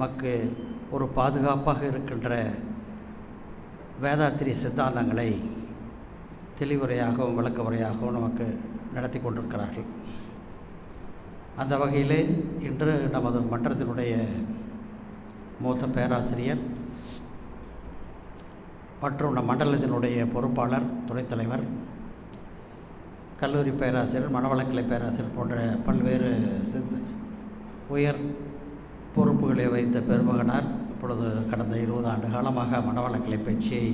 நமக்கு ஒரு பாதுகாப்பாக இருக்கின்ற வேதாத்திரிய சித்தாந்தங்களை தெளிவுரையாகவும் விளக்க உரையாகவும் நமக்கு நடத்தி கொண்டிருக்கிறார்கள். அந்த வகையிலே இன்று நமது மன்றத்தினுடைய மூத்த பேராசிரியர் மற்றும் நம் மண்டலத்தினுடைய பொறுப்பாளர், துணைத் தலைவர், கல்லூரி பேராசிரியர், மனவளக்கலை பேராசிரியர் போன்ற பல்வேறு உயர் பொறுப்புகளை வைத்த பெருமகனார் இப்பொழுது கடந்த 20 ஆண்டு காலமாக மனவளக்கலை பயிற்சியை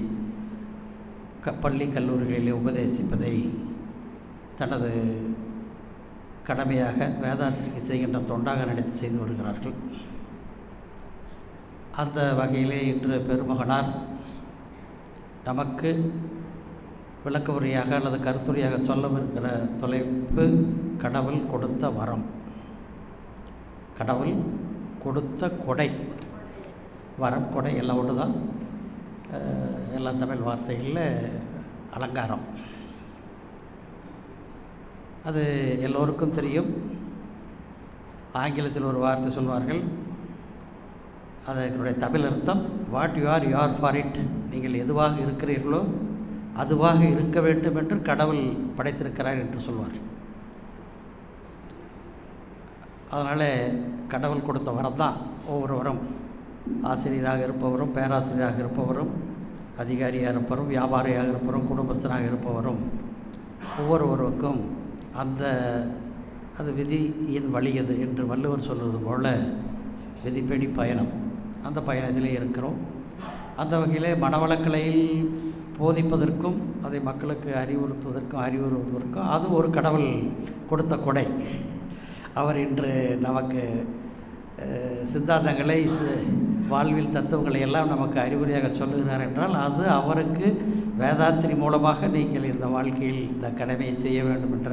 பள்ளி கல்லூரிகளிலே உபதேசிப்பதை தனது கடமையாக வேதாத்திரிக்கு செய்கின்ற தொண்டாக நினைத்து செய்து வருகிறார்கள். அந்த வகையிலே இன்று பெருமகனார் நமக்கு விளக்க உரையாக அல்லது கருத்துரையாக சொல்லவிருக்கிற தலைப்பு கடவுள் கொடுத்த வரம். கடவுள் கொடுத்த கொடை. வரம், கொடை எல்லாம் ஒன்று தான். எல்லாம் தமிழ் வார்த்தைகளில் அலங்காரம். அது எல்லோருக்கும் தெரியும். ஆங்கிலத்தில் ஒரு வார்த்தை சொல்வார்கள், அதனுடைய தமிழ் அர்த்தம் what you are for it. நீங்கள் எதுவாக இருக்கிறீர்களோ அதுவாக இருக்க வேண்டும் என்று கடவுள் படைத்திருக்கிறார் என்று சொல்வார். அதனால் கடவுள் கொடுத்த வரம் தான் ஒவ்வொருவரும், ஆசிரியராக இருப்பவரும், பேராசிரியராக இருப்பவரும், அதிகாரியாக இருப்பவரும், வியாபாரியாக இருப்பவரும், குடும்பஸ்தனாக இருப்பவரும், ஒவ்வொருவருக்கும் அது விதியின் வழியது என்று வள்ளுவர் சொல்வது போல விதிப்படி பயணம். அந்த பயணத்திலே இருக்கிறோம். அந்த வகையிலே மனவளக்கலையில் போதிப்பதற்கும் அதை மக்களுக்கு அறிவுறுத்துவதற்கும் அது ஒரு கடவுள் கொடுத்த கொடை. அவர் இன்று நமக்கு சித்தாந்தங்களை, வாழ்வில் தத்துவங்களை எல்லாம் நமக்கு அறிவுரையாக சொல்லுகிறார் என்றால் அது அவருக்கு வேதாத்திரி மூலமாக நீங்கள் இந்த வாழ்க்கையில் இந்த கடமையை செய்ய வேண்டும் என்ற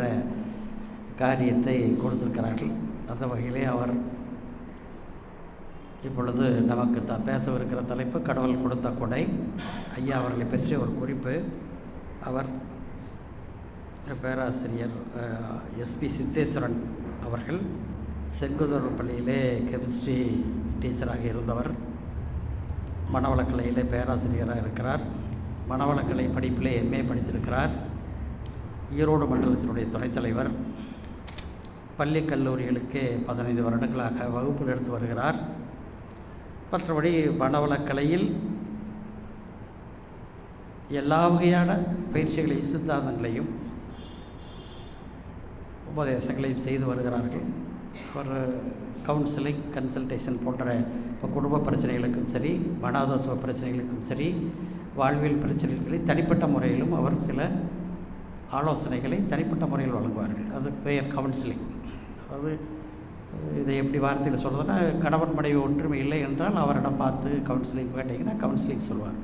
காரியத்தை கொடுத்திருக்கிறார்கள். அந்த வகையிலே அவர் இப்பொழுது நமக்கு பேசவிருக்கிற தலைப்பு கடவுள் கொடுத்த கொடை. ஐயா அவர்களை பற்றிய ஒரு குறிப்பு. அவர் பேராசிரியர் எஸ்பி சித்தேஸ்வரன் அவர்கள் செங்குதூர் பள்ளியிலே கெமிஸ்ட்ரி டீச்சராக இருந்தவர். மனவளக்கலையிலே பேராசிரியராக இருக்கிறார். மனவளக்கலை படிப்பிலே MA படித்திருக்கிறார். ஈரோடு மண்டலத்தினுடைய துணைத் தலைவர். பள்ளி கல்லூரிகளுக்கு 15 வருடங்களாக வகுப்பு எடுத்து வருகிறார். மற்றபடி மனவளக்கலையில் எல்லா வகையான பயிற்சிகளையும், சித்தாந்தங்களையும், உபதேசங்களையும் செய்து வருகிறார்கள். ஒரு கவுன்சிலிங், கன்சல்டேஷன் போன்ற இப்போ குடும்ப பிரச்சனைகளுக்கும் சரி, மனோதத்துவ பிரச்சனைகளுக்கும் சரி, வாழ்வியல் பிரச்சனைகளை தனிப்பட்ட முறையிலும் அவர் சில ஆலோசனைகளை தனிப்பட்ட முறையில் வழங்குவார்கள். அது பெயர் கவுன்சிலிங். அதாவது இதை எப்படி வார்த்தையில் சொல்கிறதுனா, கணவன் மனைவி ஒற்றுமை இல்லை என்றால் அவரிடம் பார்த்து கவுன்சிலிங் கேட்டிங்கன்னா கவுன்சிலிங் சொல்வார்.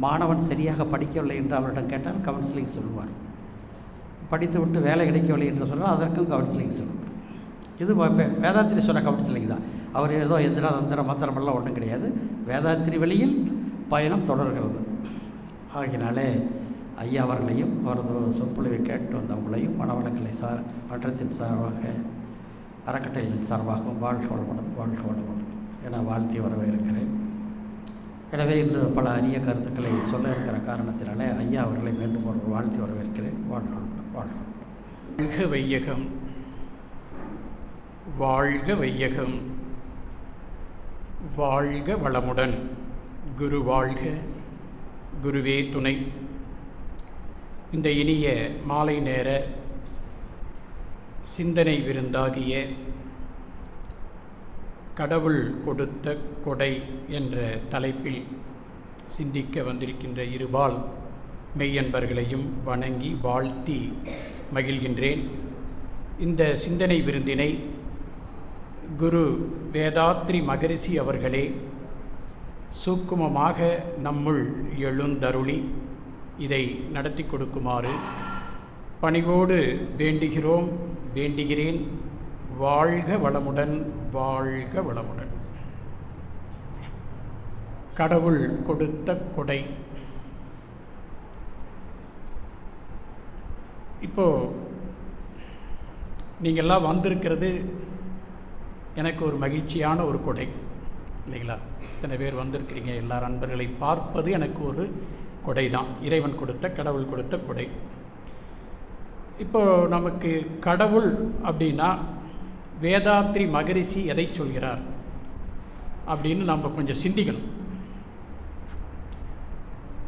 மாணவன் சரியாக படிக்கவில்லை என்று அவரிடம் கேட்டால் கவுன்சிலிங் சொல்வார். படித்து விட்டு வேலை கிடைக்கவில்லை என்று சொன்னால் அதற்கும் கவுன்சிலிங் சொல்வார். இது வேதாத்திரி சொன்ன கவுன்சிலிங் தான். அவர் ஏதோ எந்திர தந்திர மந்திரமெல்லாம் ஒன்றும் கிடையாது. வேதாத்திரி வழியில் பயணம் தொடர்கிறது. ஆகினாலே ஐயா அவர்களையும் அவரது சொற்பொழிவை கேட்டு வந்தவங்களையும் மனவளக்கலை மன்றத்தின் சார்பாக, அறக்கட்டளையின் சார்பாகவும் வாழ்க வளமுடன் என வாழ்த்தி வரவேற்கிறேன். எனவே இன்று பல அரிய கருத்துக்களை சொல்ல இருக்கிற காரணத்தினாலே ஐயா அவர்களை மீண்டும் ஒரு வாழ்த்தி வரவேற்கிறேன். வாழ்க வையகம், வாழ்க வையகம், வாழ்க வளமுடன். குரு வாழ்க, குருவே துணை. இந்த இனிய மாலை நேர சிந்தனை விருந்தாகிய கடவுள் கொடுத்த கொடை என்ற தலைப்பில் சிந்திக்க வந்திருக்கின்ற இருபால் மெய்யன்பர்களையும் வணங்கி வாழ்த்தி மகிழ்கின்றேன். இந்த சிந்தனை விருந்தினை குரு வேதாத்ரி மகரிஷி அவர்களே சூக்குமமாக நம்முள் எழுந்தருளி இதை நடத்தி கொடுக்குமாறு பணிவோடு வேண்டுகிறேன். வாழ்க வளமுடன், வாழ்க வளமுடன். கடவுள் கொடுத்த கொடை. இப்போது நீங்கள்லாம் வந்திருக்கிறது எனக்கு ஒரு மகிழ்ச்சியான ஒரு கொடை. இல்லைங்களா? இத்தனை பேர் வந்திருக்கிறீங்க, எல்லா நண்பர்களை பார்ப்பது எனக்கு ஒரு கொடை தான், இறைவன் கொடுத்த, கடவுள் கொடுத்த கொடை. இப்போ நமக்கு கடவுள் அப்படின்னா வேதாத்ரி மகரிஷி எதை சொல்கிறார் அப்படின்னு நம்ம கொஞ்சம் சிந்திக்கணும்.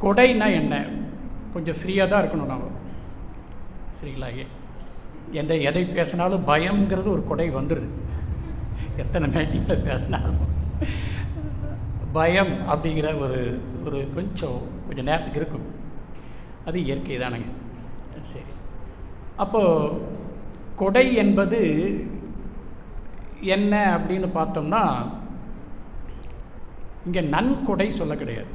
கொடைனா என்ன? கொஞ்சம் ஃப்ரீயாக தான் இருக்கணும் நம்ம, சரிங்களா? எதை பேசினாலும் பயம்ங்கிறது ஒரு கொடை வந்துடுது. எத்தனை மீட்டிங்கில் பேசினாலும் பயம் அப்படிங்கிற ஒரு கொஞ்சம் நேரத்துக்கு இருக்கும். அது இயற்கை தானுங்க. சரி, அப்போது கொடை என்பது என்ன அப்படின்னு பார்த்தோம்னா, இங்கே நன்கொடை சொல்ல கிடையாது,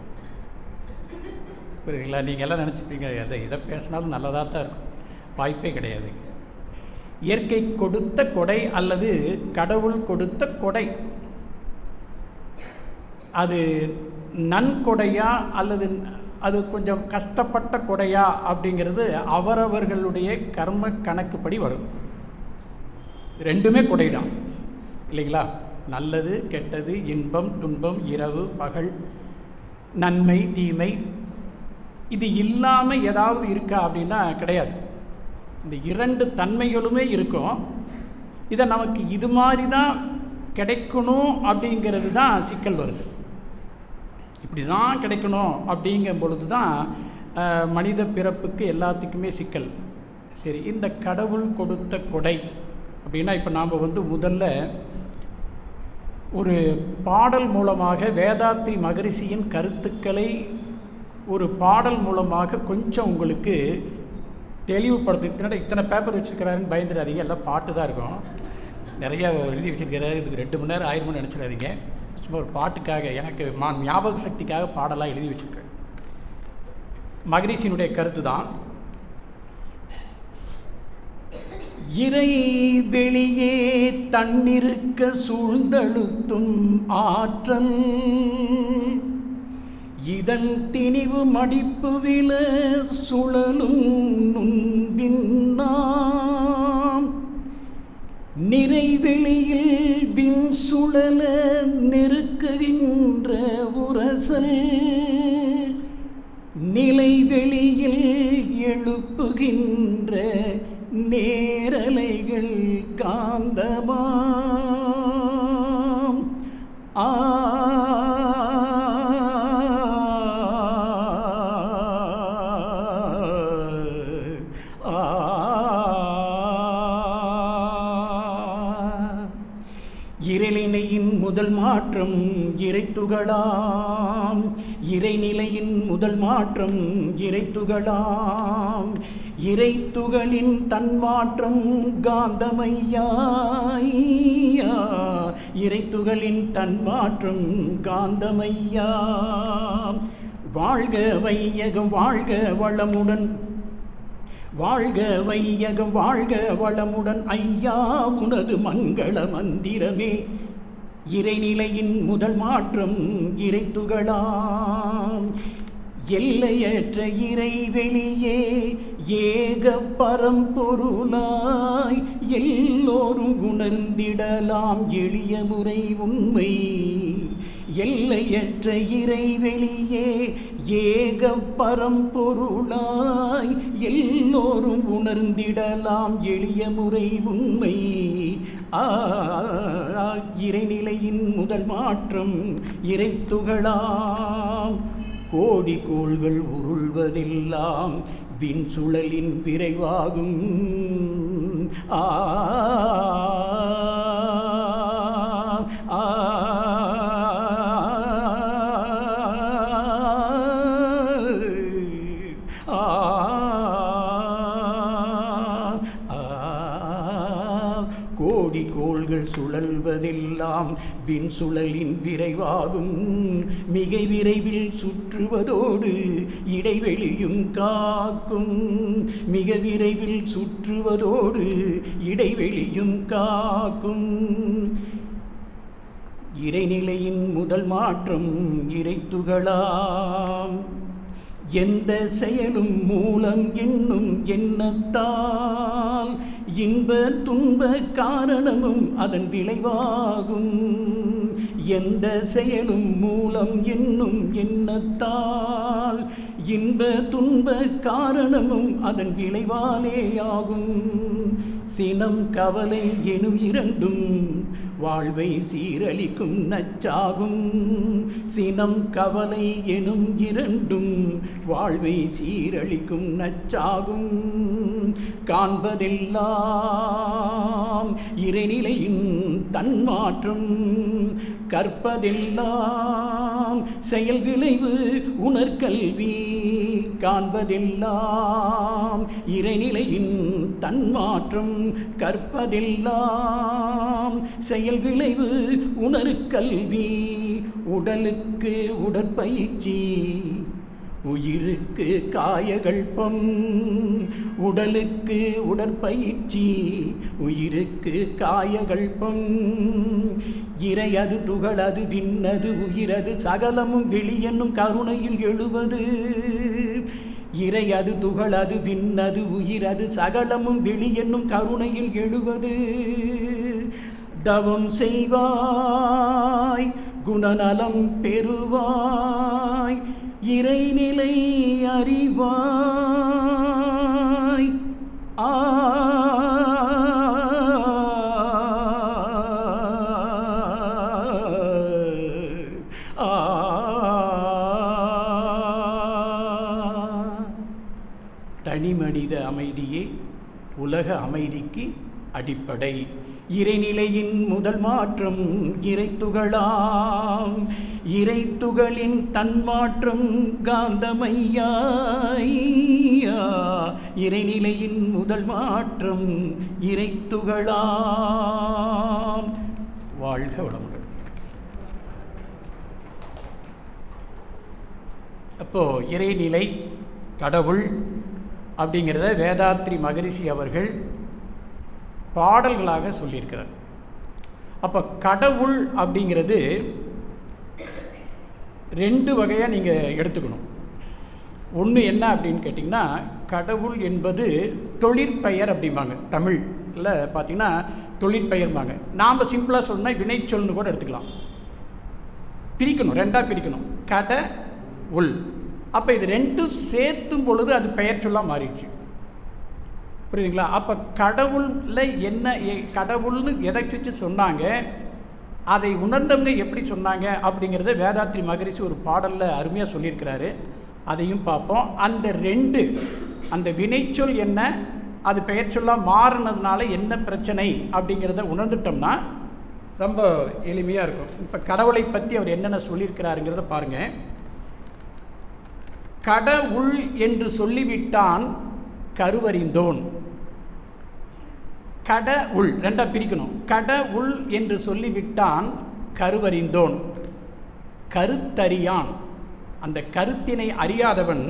புரியுதுங்களா? நீங்கள் எல்லாம் நினச்சிப்பீங்க எதை பேசினாலும் நல்லதாக தான் இருக்கும். வாய்ப்பே கிடையாது. இயற்கை கொடுத்த கொடை அல்லது கடவுள் கொடுத்த கொடை, அது நன்கொடையா அல்லது அது கொஞ்சம் கஷ்டப்பட்ட கொடையா அப்படிங்கிறது அவரவர்களுடைய கர்ம கணக்குப்படி வரும். ரெண்டுமே கொடை தான், இல்லைங்களா? நல்லது கெட்டது, இன்பம் துன்பம், இரவு பகல், நன்மை தீமை, இது இல்லாமல் ஏதாவது இருக்கா அப்படின்னா கிடையாது. இந்த இரண்டு தன்மைகளுமே இருக்கும். இதை நமக்கு இது மாதிரி தான் கிடைக்கணும் அப்படிங்கிறது தான் சிக்கல் வருது. இப்படி தான் கிடைக்கணும் அப்படிங்கும் பொழுது தான் மனித பிறப்புக்கு எல்லாத்துக்குமே சிக்கல். சரி, இந்த கடவுள் கொடுத்த கொடை அப்படின்னா, இப்போ நாம் முதல்ல ஒரு பாடல் மூலமாக வேதாத்ரி மகரிஷியின் கருத்துக்களை ஒரு பாடல் மூலமாக கொஞ்சம் உங்களுக்கு தெளிவுபடுத்து. இத்தனை பேப்பர் வச்சுருக்கிறாருன்னு பயந்துடாதீங்க, எல்லாம் பாட்டு தான் இருக்கும். நிறையா எழுதி வச்சுருக்கிறாரு, இதுக்கு 2 மணி நேரம் ஆயிரும்னு நினச்சிடாதீங்க. சும்மா ஒரு பாட்டுக்காக, எனக்கு ஞாபக சக்திக்காக பாடலாக எழுதி வச்சுருக்கேன். மகரிஷியினுடைய கருத்து தான், இறை வெளியே தன்னிருக்க சூழ்ந்தழுத்தும் ஆற்றல், இதன் திணிவு மடிப்பு வில சுழலும் நுண்பின்னாம், நிறைவெளியில் விண் சுழல நெருக்குகின்ற உரசல், நிலைவெளியில் எழுப்புகின்ற நேரலைகள் காந்தமாம். இறைநிலையின் முதல் மாற்றம் இறைத்துகளாம், இறைநிலையின் முதல் மாற்றம் இறைத்துகளாம், இறைத்துகளின் தன்மாற்றம் காந்தமையா, இறைத்துகளின் தன்மாற்றம் காந்தமையா. வாழ்க வையகம் வாழ்க வளமுடன், வாழ்க வையகம் வாழ்க வளமுடன், ஐயா உனது மங்கள மந்திரமே இறைநிலையின் முதல் மாற்றம் இறைத்துகளாம். எல்லையற்ற இறைவெளியே ஏக பரம்பொருளாய் எல்லோரும் உணர்ந்திடலாம் எளிய முறை உண்மை. எல்லையற்ற இறைவெளியே ஏக பரம்பொருளாய் எல்லோரும் உணர்ந்திடலாம் எளிய முறை உண்மை. இறைநிலையின் முதல் மாற்றம் இறைத்துகளாம். கோடி கோள்கள் உருள்வதெல்லாம் விண் சுழலின் விரைவாகும். கோடி கோள்கள் சுழல்வதெல்லாம் விண் சுழலின் விரைவாகும். மிக விரைவில் சுற்றுவதோடு இடைவெளியும் காக்கும். மிக விரைவில் சுற்றுவதோடு இடைவெளியும் காக்கும். இறைநிலையின் முதல் மாற்றம் இறைத்துகளாம். எந்த செயலும் மூலம் என்னும் எண்ணத்தால் இன்ப துன்ப காரணமும் அதன் விளைவாகும். எந்த செயலும் மூலம் என்னும் எண்ணத்தால் இன்ப துன்ப காரணமும் அதன் விளைவாலேயாகும். சினம் கவலை எனும் இரண்டும் வாழ்வை சீரழிக்கும் நச்சாகும். சினம் கவலை எனும் இரண்டும் வாழ்வை சீரழிக்கும் நச்சாகும். காண்பதெல்லாம் இறைநிலையின் தன்மாற்றம், கற்பதெல்லாம் செயல் விளைவு உணர்கல்வி. காண்பதெல்லாம் இறைநிலையின் தன்மாற்றம், கற்பதெல்லாம் செயல் விளைவு உணர்கல்வி. உடலுக்கு உடற்பயிற்சி, உயிருக்கு காயகல்பம். உடலுக்கு உடற்பயிற்சி, உயிருக்கு காயகல்பம். இறையது துகளது விண்ணது உயிரது சகலமும் வெளியென்னும் கருணையில் எழுவது. இறையது துகளது விண்ணது உயிரது சகலமும் வெளியென்னும் கருணையில் எழுவது. தவம் செய்வாய் குணநலம் பெறுவாய், இறைநிலை அறிவாய். தனிமனித அமைதியே உலக அமைதிக்கு அடிப்படை. இறைநிலையின் முதல் மாற்றம் இறைத்துகளாம். இறைத்துகளின் தன்மாற்றம் காந்தமையா. இறைநிலையின் முதல் மாற்றம் இறைத்துகளாம். வாழ்க வளமுடன். அப்போ இறைநிலை கடவுள் அப்படிங்கிறத வேதாத்ரி மகரிஷி அவர்கள் பாடல்களாக சொல்லியிருக்கிறார். அப்போ கடவுள் அப்படிங்கிறது ரெண்டு வகையாக நீங்கள் எடுத்துக்கணும். ஒன்று என்ன அப்படின்னு கேட்டிங்கன்னா, கடவுள் என்பது தொழிற்பெயர் அப்படிம்பாங்க. தமிழில் பார்த்திங்கன்னா தொழிற்பெயர்பாங்க. நாம் சிம்பிளாக சொல்லணும்னா வினைச்சொல்னு கூட எடுத்துக்கலாம். பிரிக்கணும், ரெண்டாக பிரிக்கணும். கட உள். அப்போ இது ரெண்டும் சேர்த்தும் பொழுது அது பெயர் சொல்லாக மாறிடுச்சு. புரியுதுங்களா? அப்போ கடவுளில் என்ன, கடவுள்னு எதை வச்சு சொன்னாங்க, அதை உணர்ந்தவங்க எப்படி சொன்னாங்க அப்படிங்கிறத வேதாத்ரி மகரிஷி ஒரு பாடலில் அருமையாக சொல்லியிருக்கிறாரு. அதையும் பார்ப்போம். அந்த ரெண்டு, அந்த வினைச்சொல் என்ன, அது பெயர் சொல்லாக மாறினதுனால என்ன பிரச்சனை அப்படிங்கிறத உணர்ந்துட்டோம்னா ரொம்ப எளிமையாக இருக்கும். இப்போ கடவுளை பற்றி அவர் என்னென்ன சொல்லியிருக்கிறாருங்கிறத பாருங்கள். கடவுள் என்று சொல்லிவிட்டான் கருவறிந்தோன். கடவுள் ரெண்டாக பிரிக்கணும். கடவுள் என்று சொல்லிவிட்டான் கருவறிந்தோன். கருத்தறியான். அந்த கருத்தினை அறியாதவன்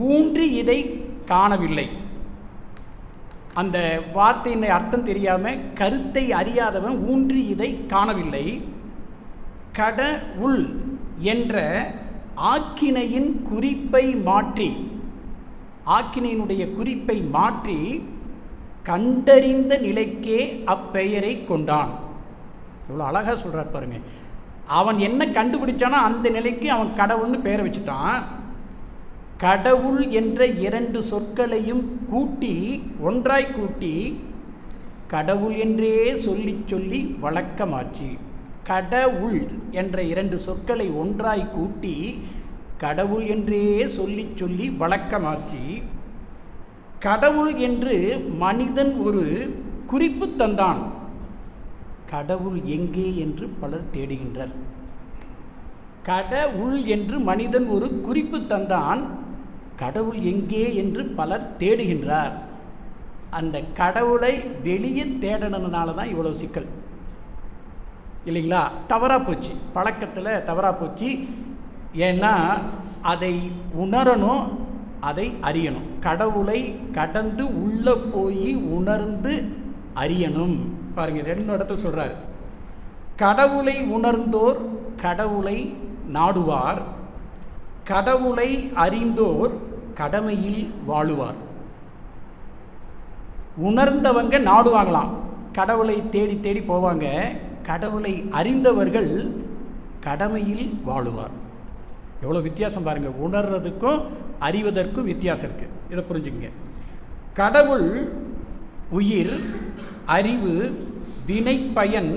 ஊன்றி இதை காணவில்லை. அந்த வார்த்தையினை அர்த்தம் தெரியாமல் கருத்தை அறியாதவன் ஊன்றி இதை காணவில்லை. கடவுள் என்ற ஆக்கினையின் குறிப்பை மாற்றி, ஆக்கினையினுடைய குறிப்பை மாற்றி கண்டறிந்த நிலைக்கே அப்பெயரை கொண்டான். இவ்வளோ அழகாக சொல்கிறார் பாருங்க. அவன் என்ன கண்டுபிடிச்சானோ அந்த நிலைக்கு அவன் கடவுள்னு பெயரை வச்சுட்டான். கடவுள் என்ற இரண்டு சொற்களையும் கூட்டி, ஒன்றாய் கூட்டி, கடவுள் என்றே சொல்லி சொல்லி வழக்கமாச்சு. கடவுள் என்ற இரண்டு சொற்களை ஒன்றாய் கூட்டி கடவுள் என்றே சொல்லி சொல்லி வழக்கமாச்சு. கடவுள் என்று மனிதன் ஒரு குறிப்பு தந்தான். கடவுள் எங்கே என்று பலர் தேடுகின்றனர். கடவுள் என்று மனிதன் ஒரு குறிப்பு தந்தான். கடவுள் எங்கே என்று பலர் தேடுகின்றார். அந்த கடவுளை வெளியே தேடனதுனால தான் இவ்வளோ சிக்கல் இல்லைங்களா? தவறாக போச்சு, பழக்கத்தில் தவறாக போச்சு. ஏன்னா அதை உணரணும், அதை அறியணும். கடவுளை கடந்து உள்ளே போய் உணர்ந்து அறியணும். பாருங்கள், ரெண்டு இடத்துல சொல்கிறார். கடவுளை உணர்ந்தோர் கடவுளை நாடுவார், கடவுளை அறிந்தோர் கடமையில் வாழுவார். உணர்ந்தவங்க நாடுவாங்களாம், கடவுளை தேடி தேடி போவாங்க. கடவுளை அறிந்தவர்கள் கடமையில் வாழுவார். எவ்வளோ வித்தியாசம் பாருங்கள். உணர்றதுக்கும் அறிவதற்கும் வித்தியாசம் இருக்குது. இதை புரிஞ்சுக்கங்க. கடவுள், உயிர், அறிவு, வினை பயன்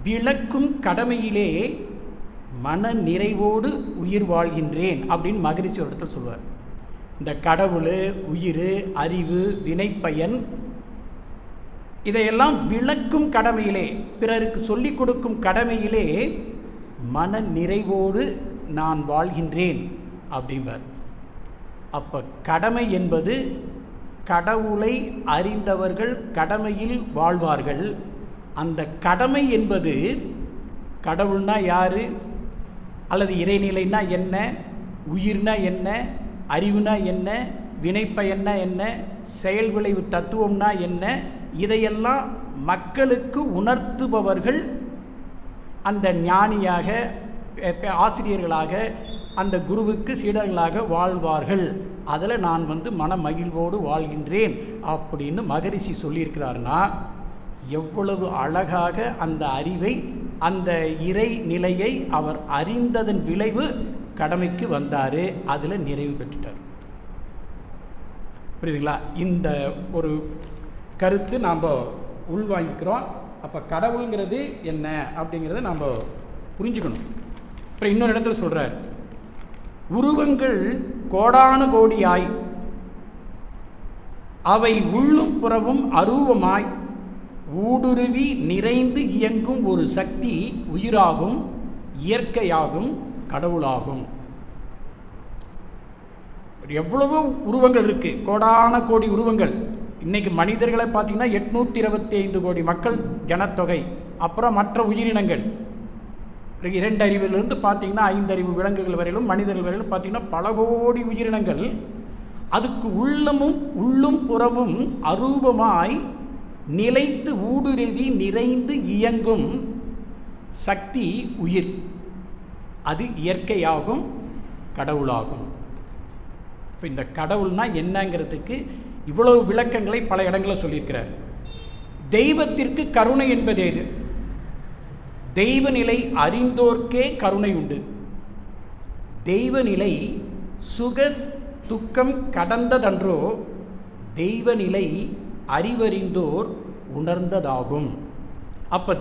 விளக்கும் கடமையிலே மன நிறைவோடு உயிர் வாழ்கின்றேன் அப்படின்னு மகரிஷி ஒரு இடத்துல சொல்வார். இந்த கடவுள், உயிர், அறிவு, வினைப்பயன் இதையெல்லாம் விளக்கும் கடமையிலே, பிறருக்கு சொல்லிக் கொடுக்கும் கடமையிலே மன நிறைவோடு நான் வாழ்கின்றேன் அப்படிம்பார். அப்போ கடமை என்பது கடவுளை அறிந்தவர்கள் கடமையில் வாழ்வார்கள். அந்த கடமை என்பது கடவுள்னா யார், அல்லது இறைநிலைன்னா என்ன, உயிர்னா என்ன, அறிவுனா என்ன, வினைப்பயன்னா என்ன, செயல் விளைவு தத்துவம்னா என்ன, இதையெல்லாம் மக்களுக்கு உணர்த்துபவர்கள் அந்த ஞானியாக, ஆசிரியர்களாக, அந்த குருவுக்கு சீடர்களாக வாழ்வார்கள். அதில் நான் மன மகிழ்வோடு வாழ்கின்றேன் அப்படின்னு மகரிஷி சொல்லியிருக்கிறாருன்னா எவ்வளவு அழகாக அந்த அறிவை, அந்த இறை நிலையை அவர் அறிந்ததன் விளைவு கடமைக்கு வந்தார், அதில் நிறைவு பெற்றுட்டார். புரியுதுங்களா? இந்த ஒரு கருத்து நாம் உள்வாங்கிக்கிறோம். அப்போ கடவுளுங்கிறது என்ன அப்படிங்கிறத நாம் புரிஞ்சுக்கணும். அப்புறம் இன்னொரு இடத்துல சொல்கிறார், உருவங்கள் கோடானு கோடியாய் அவை உள்ளும் புறவும் அரூபமாய் ஊடுருவி நிறைந்து இயங்கும் ஒரு சக்தி உயிராகும், இயற்கையாகும், கடவுளாகும். எவ்வளவோ உருவங்கள் இருக்குது, கோடான கோடி உருவங்கள். இன்றைக்கி மனிதர்களை பார்த்திங்கன்னா 825 கோடி மக்கள் ஜனத்தொகை. அப்புறம் மற்ற உயிரினங்கள் 2 அறிவிலிருந்து பார்த்திங்கன்னா 5 அறிவு விலங்குகள் வரையிலும் மனிதர்கள் வரையிலும் பார்த்திங்கன்னா பல கோடி உயிரினங்கள். அதுக்கு உள்ளும் புறமும் அரூபமாய் நிலைத்து ஊடுருவி நிறைந்து இயங்கும் சக்தி உயிர். அது இயற்கையாகும், கடவுளாகும். இப்போ இந்த கடவுள்னா என்னங்கிறதுக்கு இவ்வளவு விளக்கங்களை பல இடங்களில் சொல்லியிருக்கிறார். தெய்வத்திற்கு கருணை என்பது எது? தெய்வநிலை அறிந்தோர்க்கே கருணை உண்டு. தெய்வநிலை சுக துக்கம் கடந்ததன்றோ, தெய்வநிலை அறிவறிந்தோர் உணர்ந்ததாகும். அப்போ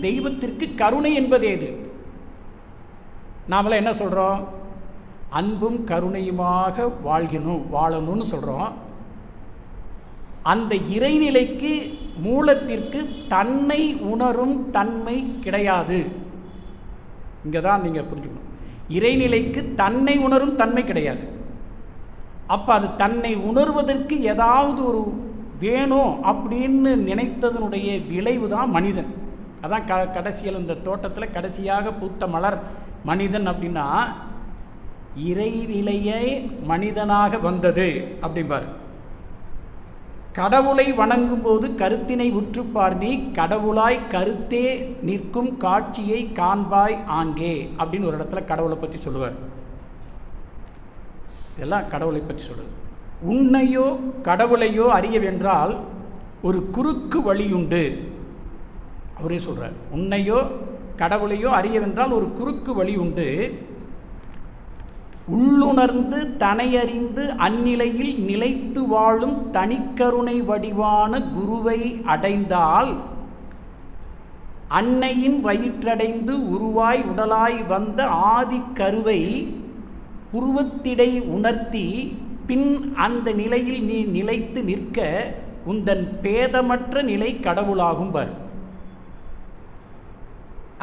தெய்வத்திற்கு கருணை என்பது எது? நாமளாம் என்ன சொல்கிறோம்? அன்பும் கருணையுமாக வாழணும்னு சொல்கிறோம். அந்த இறைநிலைக்கு, மூலத்திற்கு தன்னை உணரும் தன்மை கிடையாது. இங்கே தான் நீங்கள் புரிஞ்சுக்கணும். இறைநிலைக்கு தன்னை உணரும் தன்மை கிடையாது. அப்போ அது தன்னை உணர்வதற்கு ஏதாவது ஒரு வேணும் அப்படின்னு நினைத்ததனுடைய விளைவு தான் மனிதன். அதான் கடைசியில் இந்த தோட்டத்தில் கடைசியாக பூத்த மலர் மனிதன் அப்படின்னா இறைநிலையே மனிதனாக வந்தது அப்படிம்பார். கடவுளை வணங்கும் போது கருத்தினை உற்றுப்பார் நீ, கடவுளாய் கருத்தே நிற்கும் காட்சியை காண்பாய் ஆங்கே அப்படின்னு ஒரு இடத்துல கடவுளை பற்றி சொல்லுவார். இதெல்லாம் கடவுளை பற்றி சொல்லுது. உன்னையோ கடவுளையோ அறியவென்றால் ஒரு குறுக்கு வழியுண்டு. அவரே சொல்கிறார், உன்னையோ கடவுளையோ அறியவென்றால் ஒரு குறுக்கு வழி உண்டு. உள்ளுணர்ந்து தனையறிந்து அந்நிலையில் நிலைத்து வாழும் தனிக்கருணை வடிவான குருவை அடைந்தால் அன்னையின் வயிற்றடைந்து உருவாய் உடலாய் வந்த ஆதிக்கருவை புருவத்திடை உணர்த்தி பின் அந்த நிலையில் நீ நிலைத்து நிற்க உந்தன் பேதமற்ற நிலை கடவுளாகும் பார்.